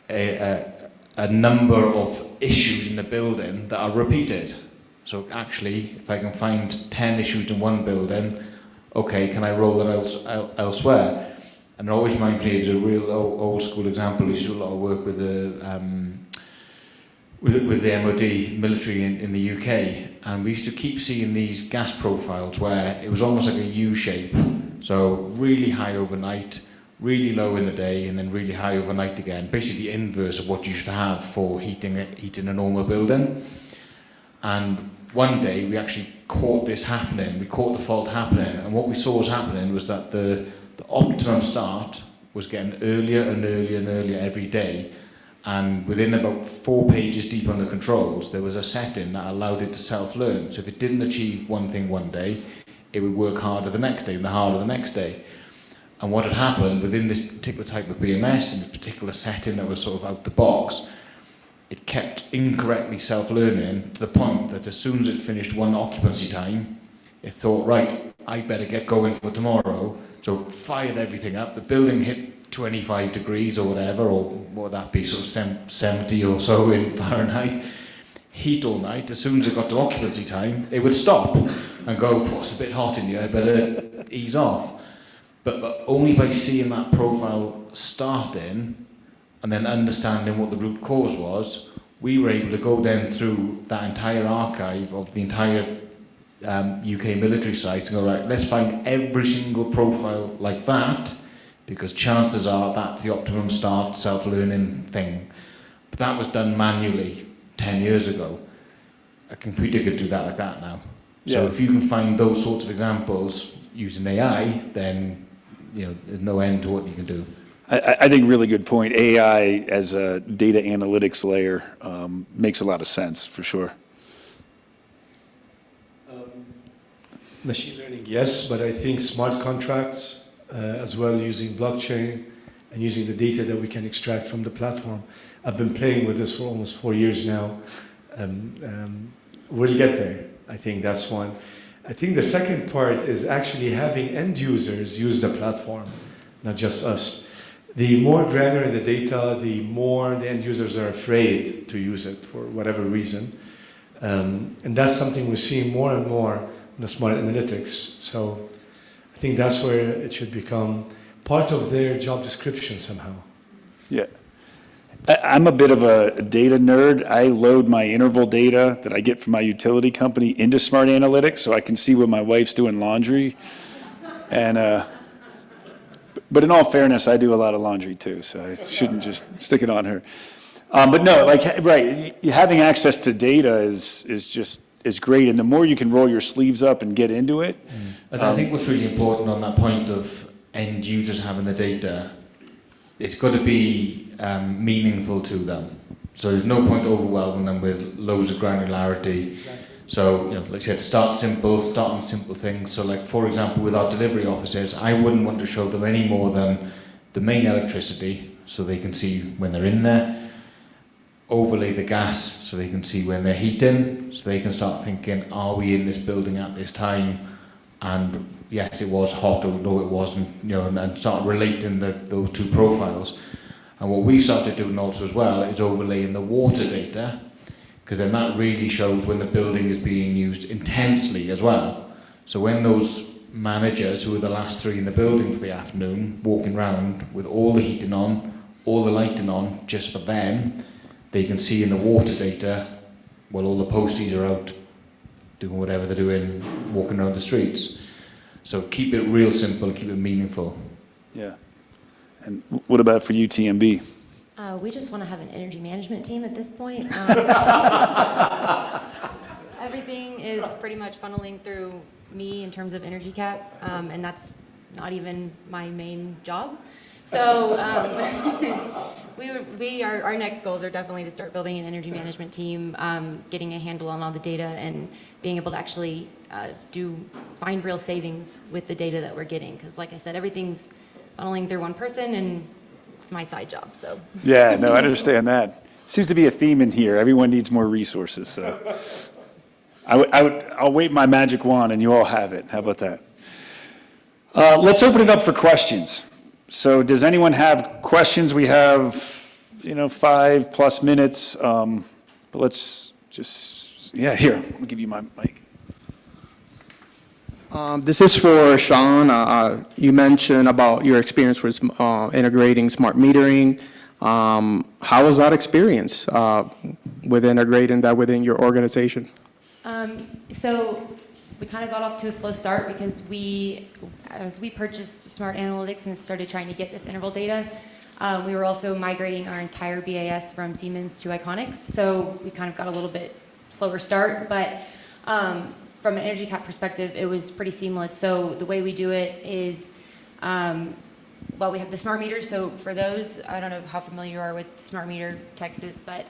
a number of issues in the building that are repeated? So actually, if I can find 10 issues in one building, okay, can I roll that elsewhere? And it always reminds me of a real old school example. We used to do a lot of work with the MOD military in the UK, and we used to keep seeing these gas profiles where it was almost like a U shape. So really high overnight, really low in the day, and then really high overnight again. Basically the inverse of what you should have for heating a normal building. And one day we actually caught this happening. We caught the fault happening, and what we saw was happening was that the optimum start was getting earlier and earlier and earlier every day. And within about 4 pages deep on the controls, there was a setting that allowed it to self-learn. So if it didn't achieve one thing one day, it would work harder the next day and harder the next day. And what had happened within this particular type of BMS and this particular setting that was sort of out the box, it kept incorrectly self-learning to the point that as soon as it finished one occupancy time, it thought, right, I better get going for tomorrow. So fired everything up. The building hit 25 degrees or whatever, or what would that be, sort of 70 or so in Fahrenheit. Heat all night. As soon as it got to occupancy time, it would stop and go, it's a bit hot in here, I better ease off. But only by seeing that profile starting and then understanding what the root cause was, we were able to go then through that entire archive of the entire UK military sites and go, right, let's find every single profile like that, because chances are that's the optimum start self-learning thing. But that was done manually 10 years ago. A computer could do that like that now. Yeah. So if you can find those sorts of examples using AI, then there's no end to what you can do. I think really good point. AI as a data analytics layer makes a lot of sense, for sure. Machine learning, yes, but I think smart contracts as well, using blockchain and using the data that we can extract from the platform. I've been playing with this for almost 4 years now. We'll get there. I think that's one. I think the second part is actually having end users use the platform, not just us. The more granular the data, the more the end users are afraid to use it for whatever reason. And that's something we're seeing more and more in the smart analytics. So I think that's where it should become part of their job description somehow. Yeah. I'm a bit of a data nerd. I load my interval data that I get from my utility company into Smart Analytics so I can see when my wife's doing laundry. And but in all fairness, I do a lot of laundry too, so I shouldn't just stick it on her. But no, right, having access to data is great, and the more you can roll your sleeves up and get into it. I think what's really important on that point of end users having the data, it's got to be meaningful to them. So there's no point overwhelming them with loads of granularity. So, like I said, start on simple things. So like, for example, with our delivery officers, I wouldn't want to show them any more than the main electricity, so they can see when they're in there, overlay the gas so they can see when they're heating, so they can start thinking, are we in this building at this time? And yes, it was hot, or no, it wasn't, and start relating those two profiles. And what we've started doing also as well is overlaying the water data, because then that really shows when the building is being used intensely as well. So when those managers, who are the last three in the building for the afternoon, walking around with all the heating on, all the lighting on, just for them, they can see in the water data, well, all the posties are out doing whatever they're doing, walking around the streets. So keep it real simple, keep it meaningful. Yeah. And what about for UTMB? We just want to have an energy management team at this point. Everything is pretty much funneling through me in terms of EnergyCAP, and that's not even my main job. So our next goals are definitely to start building an energy management team, getting a handle on all the data, and being able to actually find real savings with the data that we're getting. Because like I said, everything's funneling through one person, and it's my side job. So Yeah, no, I understand that. Seems to be a theme in here. Everyone needs more resources, so. I'll wave my magic wand and you all have it. How about that? Let's open it up for questions. So does anyone have questions? We have, 5+ minutes, but let's just, here, I'll give you my mic. This is for Sean. You mentioned about your experience with integrating smart metering. How was that experience with integrating that within your organization? So we kind of got off to a slow start because as we purchased SmartAnalytics and started trying to get this interval data, we were also migrating our entire BAS from Siemens to Iconics. So we kind of got a little bit slower start, but from an EnergyCAP perspective, it was pretty seamless. So the way we do it is, we have the smart meters. So for those, I don't know how familiar you are with smart meter Texas, but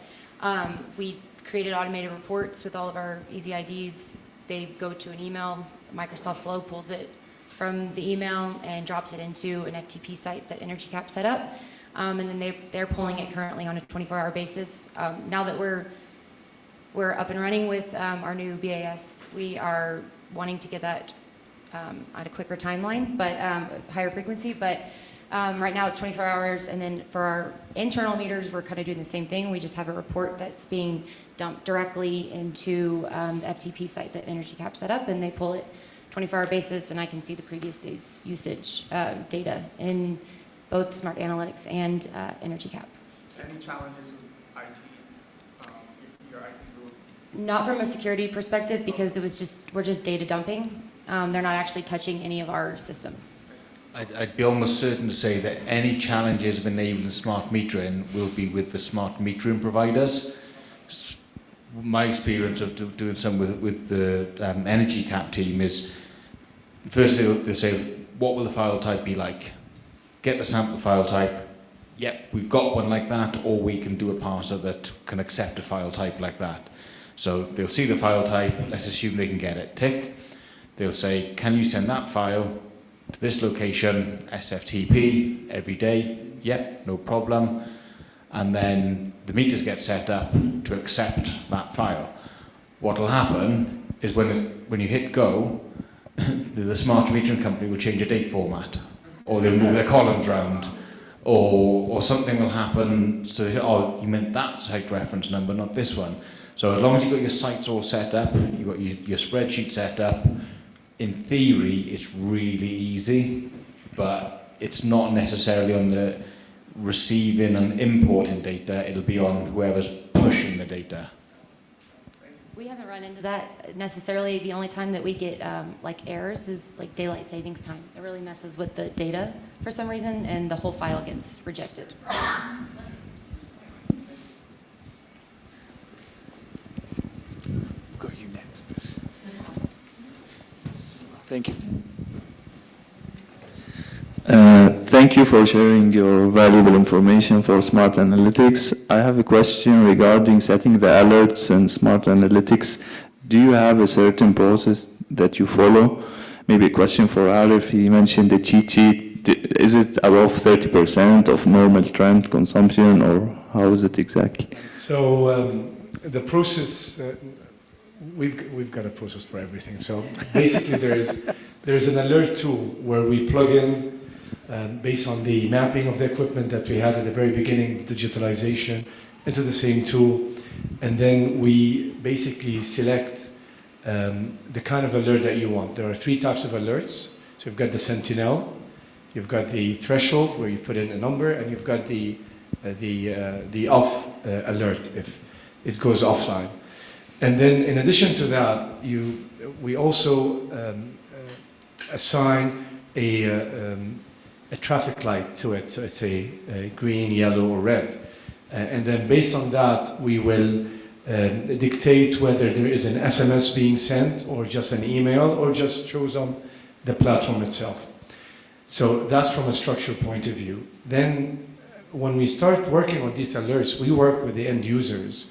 we created automated reports with all of our easy IDs. They go to an email. Microsoft Flow pulls it from the email and drops it into an FTP site that EnergyCAP set up. And then they're pulling it currently on a 24-hour basis. Now that we're up and running with our new BAS, we are wanting to get that at a quicker timeline, but higher frequency. But right now it's 24 hours, and then for our internal meters, we're kind of doing the same thing. We just have a report that's being dumped directly into the FTP site that EnergyCAP set up, and they pull it 24-hour basis, and I can see the previous day's usage data in both SmartAnalytics and EnergyCAP. Any challenges with IT, your IT group? Not from a security perspective, because we're just data dumping. They're not actually touching any of our systems. I'd be almost certain to say that any challenges of enabling smart metering will be with the smart metering providers. My experience of doing some with the EnergyCAP team is, first they'll say, what will the file type be like? Get the sample file type. Yep, we've got one like that, or we can do a parser that can accept a file type like that. So they'll see the file type, let's assume they can get it, tick. They'll say, can you send that file to this location, SFTP, every day? Yep, no problem. And then the meters get set up to accept that file. What will happen is when you hit go, the smart metering company will change a date format, or they'll move their columns around, or something will happen, so you meant that site reference number, not this one. So as long as you've got your sites all set up, you've got your spreadsheet set up, in theory it's really easy, but it's not necessarily on the receiving and importing data, it'll be on whoever's pushing the data. We haven't run into that necessarily. The only time that we get errors is like daylight savings time. It really messes with the data for some reason, and the whole file gets rejected. Go you next. Thank you. Thank you for sharing your valuable information for Smart Analytics. I have a question regarding setting the alerts in Smart Analytics. Do you have a certain process that you follow? Maybe a question for Arif. He mentioned the cheat sheet. Is it above 30% of normal trend consumption, or how is it exactly? So the process, we've got a process for everything. So basically there's an alert tool where we plug in based on the mapping of the equipment that we had at the very beginning, digitalization, into the same tool. And then we basically select the kind of alert that you want. There are 3 types of alerts. So you've got the Sentinel, you've got the threshold where you put in a number, and you've got the off alert if it goes offline. And then in addition to that, we also assign a traffic light to it. So it's a green, yellow, or red. And then based on that, we will dictate whether there is an SMS being sent or just an email or just shows on the platform itself. So that's from a structural point of view. Then when we start working on these alerts, we work with the end users,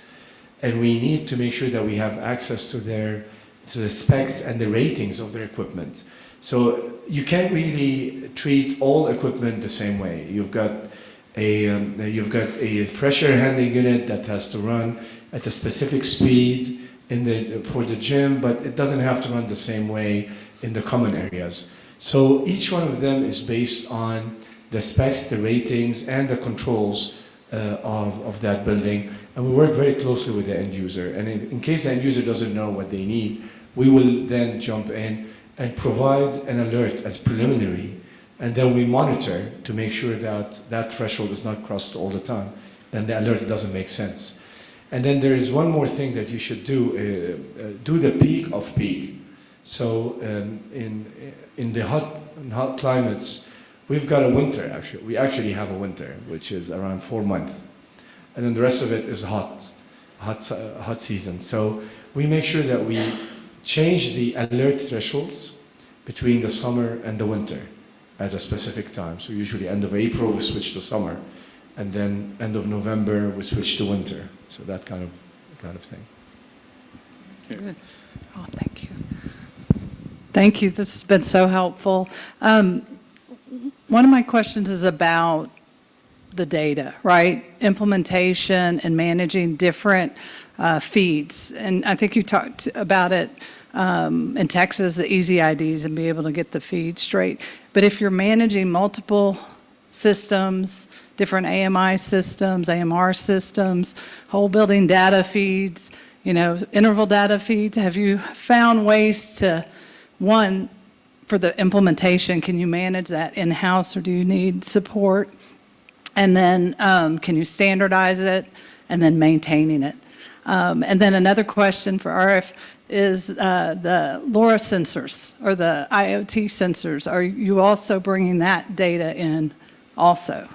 and we need to make sure that we have access to the specs and the ratings of their equipment. So you can't really treat all equipment the same way. You've got a fresher handling unit that has to run at a specific speed for the gym, but it doesn't have to run the same way in the common areas. So each one of them is based on the specs, the ratings, and the controls of that building. And we work very closely with the end user. And in case the end user doesn't know what they need, we will then jump in and provide an alert as preliminary. And then we monitor to make sure that that threshold is not crossed all the time. Then the alert doesn't make sense. And then there is one more thing that you should do, do the peak of peak. So in the hot climates, we've got a winter actually. We actually have a winter, which is around 4 months. And then the rest of it is hot season. So we make sure that we change the alert thresholds between the summer and the winter at a specific time. So usually end of April, we switch to summer. And then end of November, we switch to winter. So that kind of thing. Good. Oh, thank you. Thank you. This has been so helpful. One of my questions is about the data, right? Implementation and managing different feeds. And I think you talked about it in Texas, the easy IDs, and be able to get the feed straight. But if you're managing multiple systems, different AMI systems, AMR systems, whole building data feeds, interval data feeds, have you found ways to, one, for the implementation, can you manage that in-house or do you need support? And then can you standardize it and then maintaining it? And then another question for RF is the LoRa sensors or the IoT sensors. Are you also bringing that data in also?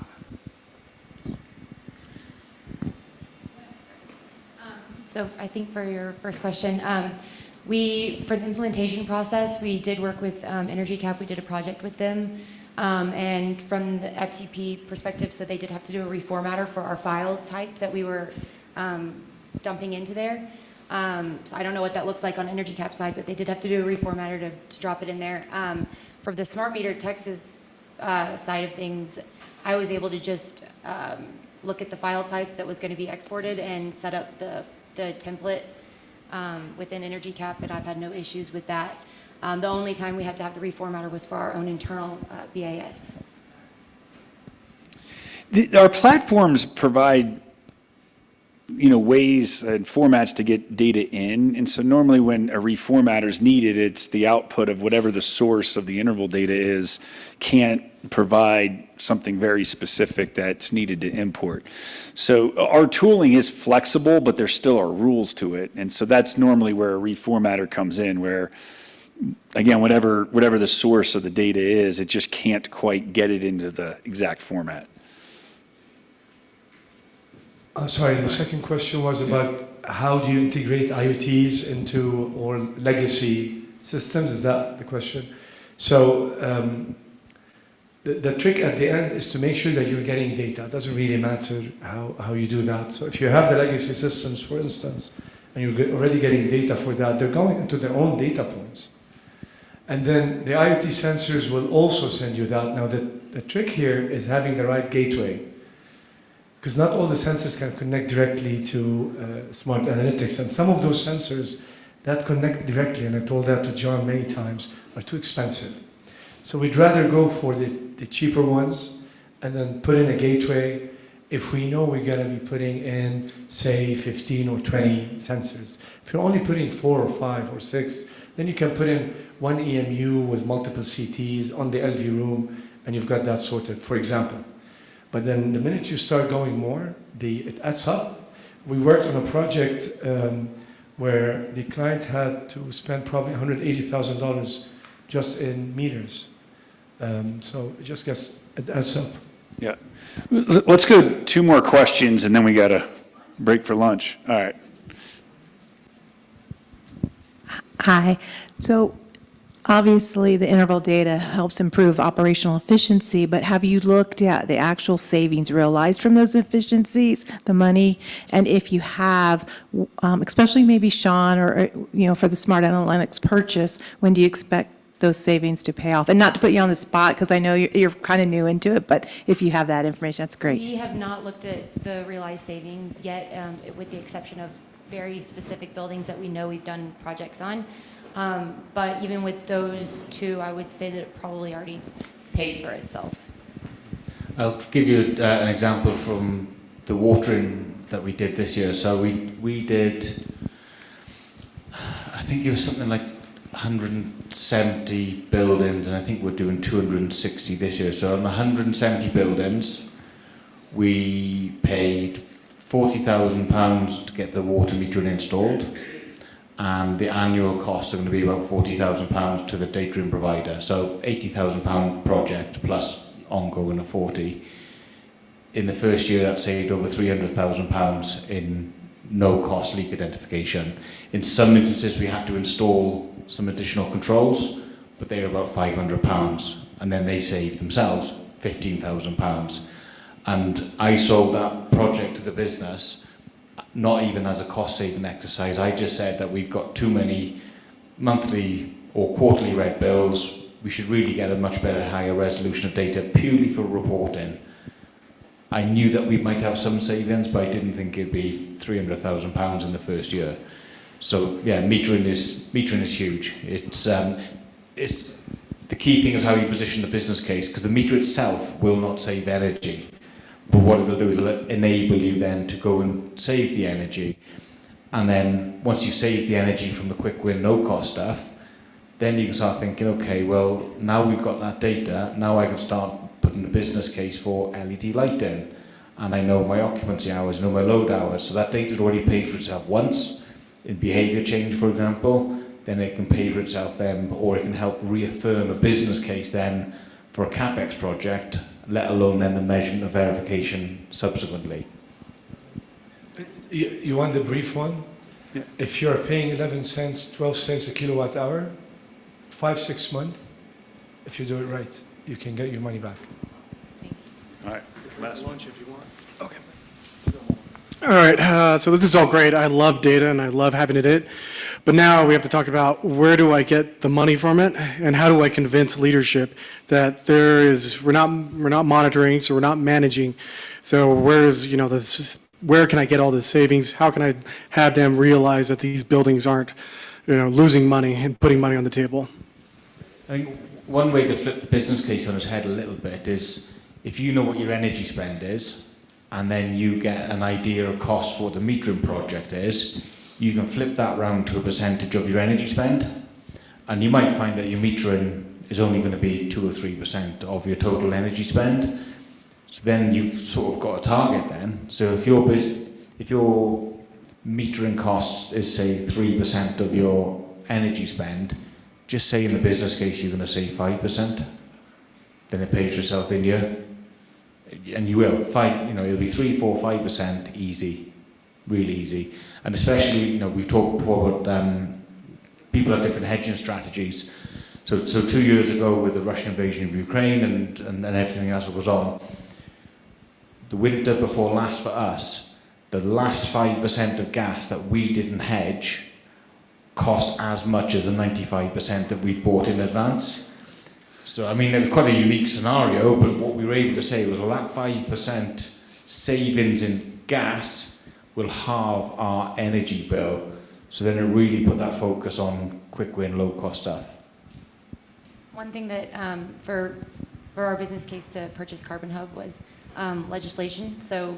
So I think for your first question, for the implementation process, we did work with EnergyCAP. We did a project with them. And from the FTP perspective, so they did have to do a reformatter for our file type that we were dumping into there. So I don't know what that looks like on EnergyCAP side, but they did have to do a reformatter to drop it in there. For the Smart Meter Texas side of things, I was able to just look at the file type that was going to be exported and set up the template within EnergyCAP, and I've had no issues with that. The only time we had to have the reformatter was for our own internal BAS. Our platforms provide, ways and formats to get data in. And so normally when a reformatter is needed, it's the output of whatever the source of the interval data is can't provide something very specific that's needed to import. So our tooling is flexible, but there still are rules to it. And so that's normally where a reformatter comes in, where, again, whatever the source of the data is, it just can't quite get it into the exact format. Sorry, the second question was about how do you integrate IoTs into or legacy systems? Is that the question? So the trick at the end is to make sure that you're getting data. It doesn't really matter how you do that. So if you have the legacy systems, for instance, and you're already getting data for that, they're going into their own data points. And then the IoT sensors will also send you that. Now, the trick here is having the right gateway, because not all the sensors can connect directly to smart analytics. And some of those sensors that connect directly, and I told that to John many times, are too expensive. So we'd rather go for the cheaper ones and then put in a gateway if we know we're going to be putting in, say, 15 or 20 sensors. If you're only putting 4 or 5 or 6, then you can put in one EMU with multiple CTs on the LV room, and you've got that sorted, for example. But then the minute you start going more, it adds up. We worked on a project where the client had to spend probably $180,000 just in meters. So it just it adds up. Yeah. Let's go 2 more questions, and then we got to break for lunch. All right. Hi. So obviously the interval data helps improve operational efficiency, but have you looked at the actual savings realized from those efficiencies, the money? And if you have, especially maybe Sean or, for the Smart Analytics purchase, when do you expect those savings to pay off? And not to put you on the spot, because I know you're kind of new into it, but if you have that information, that's great. We have not looked at the realized savings yet, with the exception of very specific buildings that we know we've done projects on. But even with those 2, I would say that it probably already paid for itself. I'll give you an example from the watering that we did this year. So we did, I think it was something like 170 buildings, and I think we're doing 260 this year. So on 170 buildings, we paid £40,000 to get the water metering installed, and the annual costs are going to be about £40,000 to the data room provider. So £80,000 project plus ongoing of 40. In the first year, that saved over £300,000 in no-cost leak identification. In some instances, we had to install some additional controls, but they were about £500, and then they saved themselves £15,000. And I sold that project to the business, not even as a cost-saving exercise. I just said that we've got too many monthly or quarterly red bills. We should really get a much better, higher resolution of data purely for reporting. I knew that we might have some savings, but I didn't think it'd be £300,000 in the first year. So yeah, metering is huge. It's the key thing is how you position the business case, because the meter itself will not save energy. But what it'll do is it'll enable you then to go and save the energy. And then once you save the energy from the quick win, no cost stuff, then you can start thinking, okay, well, now we've got that data, now I can start putting a business case for LED lighting. And I know my occupancy hours, know my load hours. So that data's already paid for itself once in behavior change, for example. Then it can pay for itself then, or it can help reaffirm a business case then for a CapEx project, let alone then the measurement of verification subsequently. You want the brief one? Yeah. If you're paying 11 cents, 12 cents a kilowatt hour, 5-6 months, if you do it right, you can get your money back. All right. Last one. If you want. Okay. All right, so this is all great. I love data and I love having it in. But now we have to talk about where do I get the money from it and how do I convince leadership that we're not monitoring, so we're not managing. So where can I get all this savings? How can I have them realize that these buildings aren't, losing money and putting money on the table? I think one way to flip the business case on its head a little bit is if you know what your energy spend is, and then you get an idea of cost for what the metering project is, you can flip that round to a percentage of your energy spend, and you might find that your metering is only going to be 2 or 3% of your total energy spend. So then you've sort of got a target then. So if your metering cost is, say, 3% of your energy spend, just say in the business case you're going to save 5%, then it pays for itself in year. And you will, it'll be 3, 4, 5% easy, really easy. And especially, we've talked before about people have different hedging strategies. So 2 years ago with the Russian invasion of Ukraine and everything else that was on, the winter before last for us, the last 5% of gas that we didn't hedge cost as much as the 95% that we'd bought in advance. So, it was quite a unique scenario, but what we were able to say was, well, that 5% savings in gas will halve our energy bill. So then it really put that focus on quick win, low cost stuff. One thing that for our business case to purchase Carbon Hub was legislation. So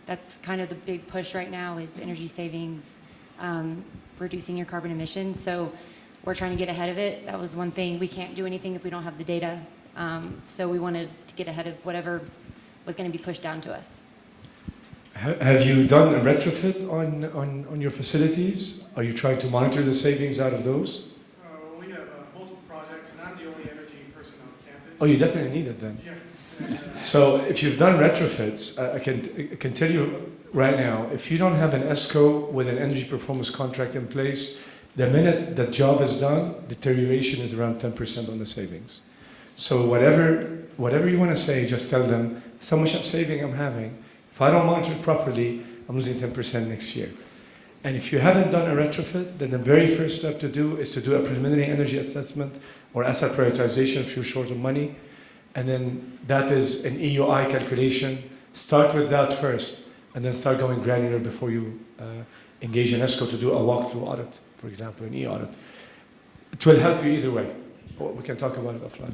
that's kind of the big push right now is energy savings, reducing your carbon emissions. So we're trying to get ahead of it. That was one thing. We can't do anything if we don't have the data. So we wanted to get ahead of whatever was going to be pushed down to us. Have you done a retrofit on your facilities? Are you trying to monitor the savings out of those? We have multiple projects, and I'm the only energy person on campus. Oh, you definitely need it then. Yeah. So if you've done retrofits, I can tell you right now, if you don't have an ESCO with an energy performance contract in place, the minute the job is done, deterioration is around 10% on the savings. So whatever you want to say, just tell them, so much of saving I'm having. If I don't monitor it properly, I'm losing 10% next year. And if you haven't done a retrofit, then the very first step to do is to do a preliminary energy assessment or asset prioritization if you're short of money. And then that is an EUI calculation. Start with that first, and then start going granular before you engage an ESCO to do a walkthrough audit, for example, an e-audit. It will help you either way. We can talk about it offline.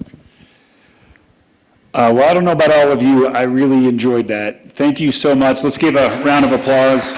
Well, I don't know about all of you. I really enjoyed that. Thank you so much. Let's give a round of applause.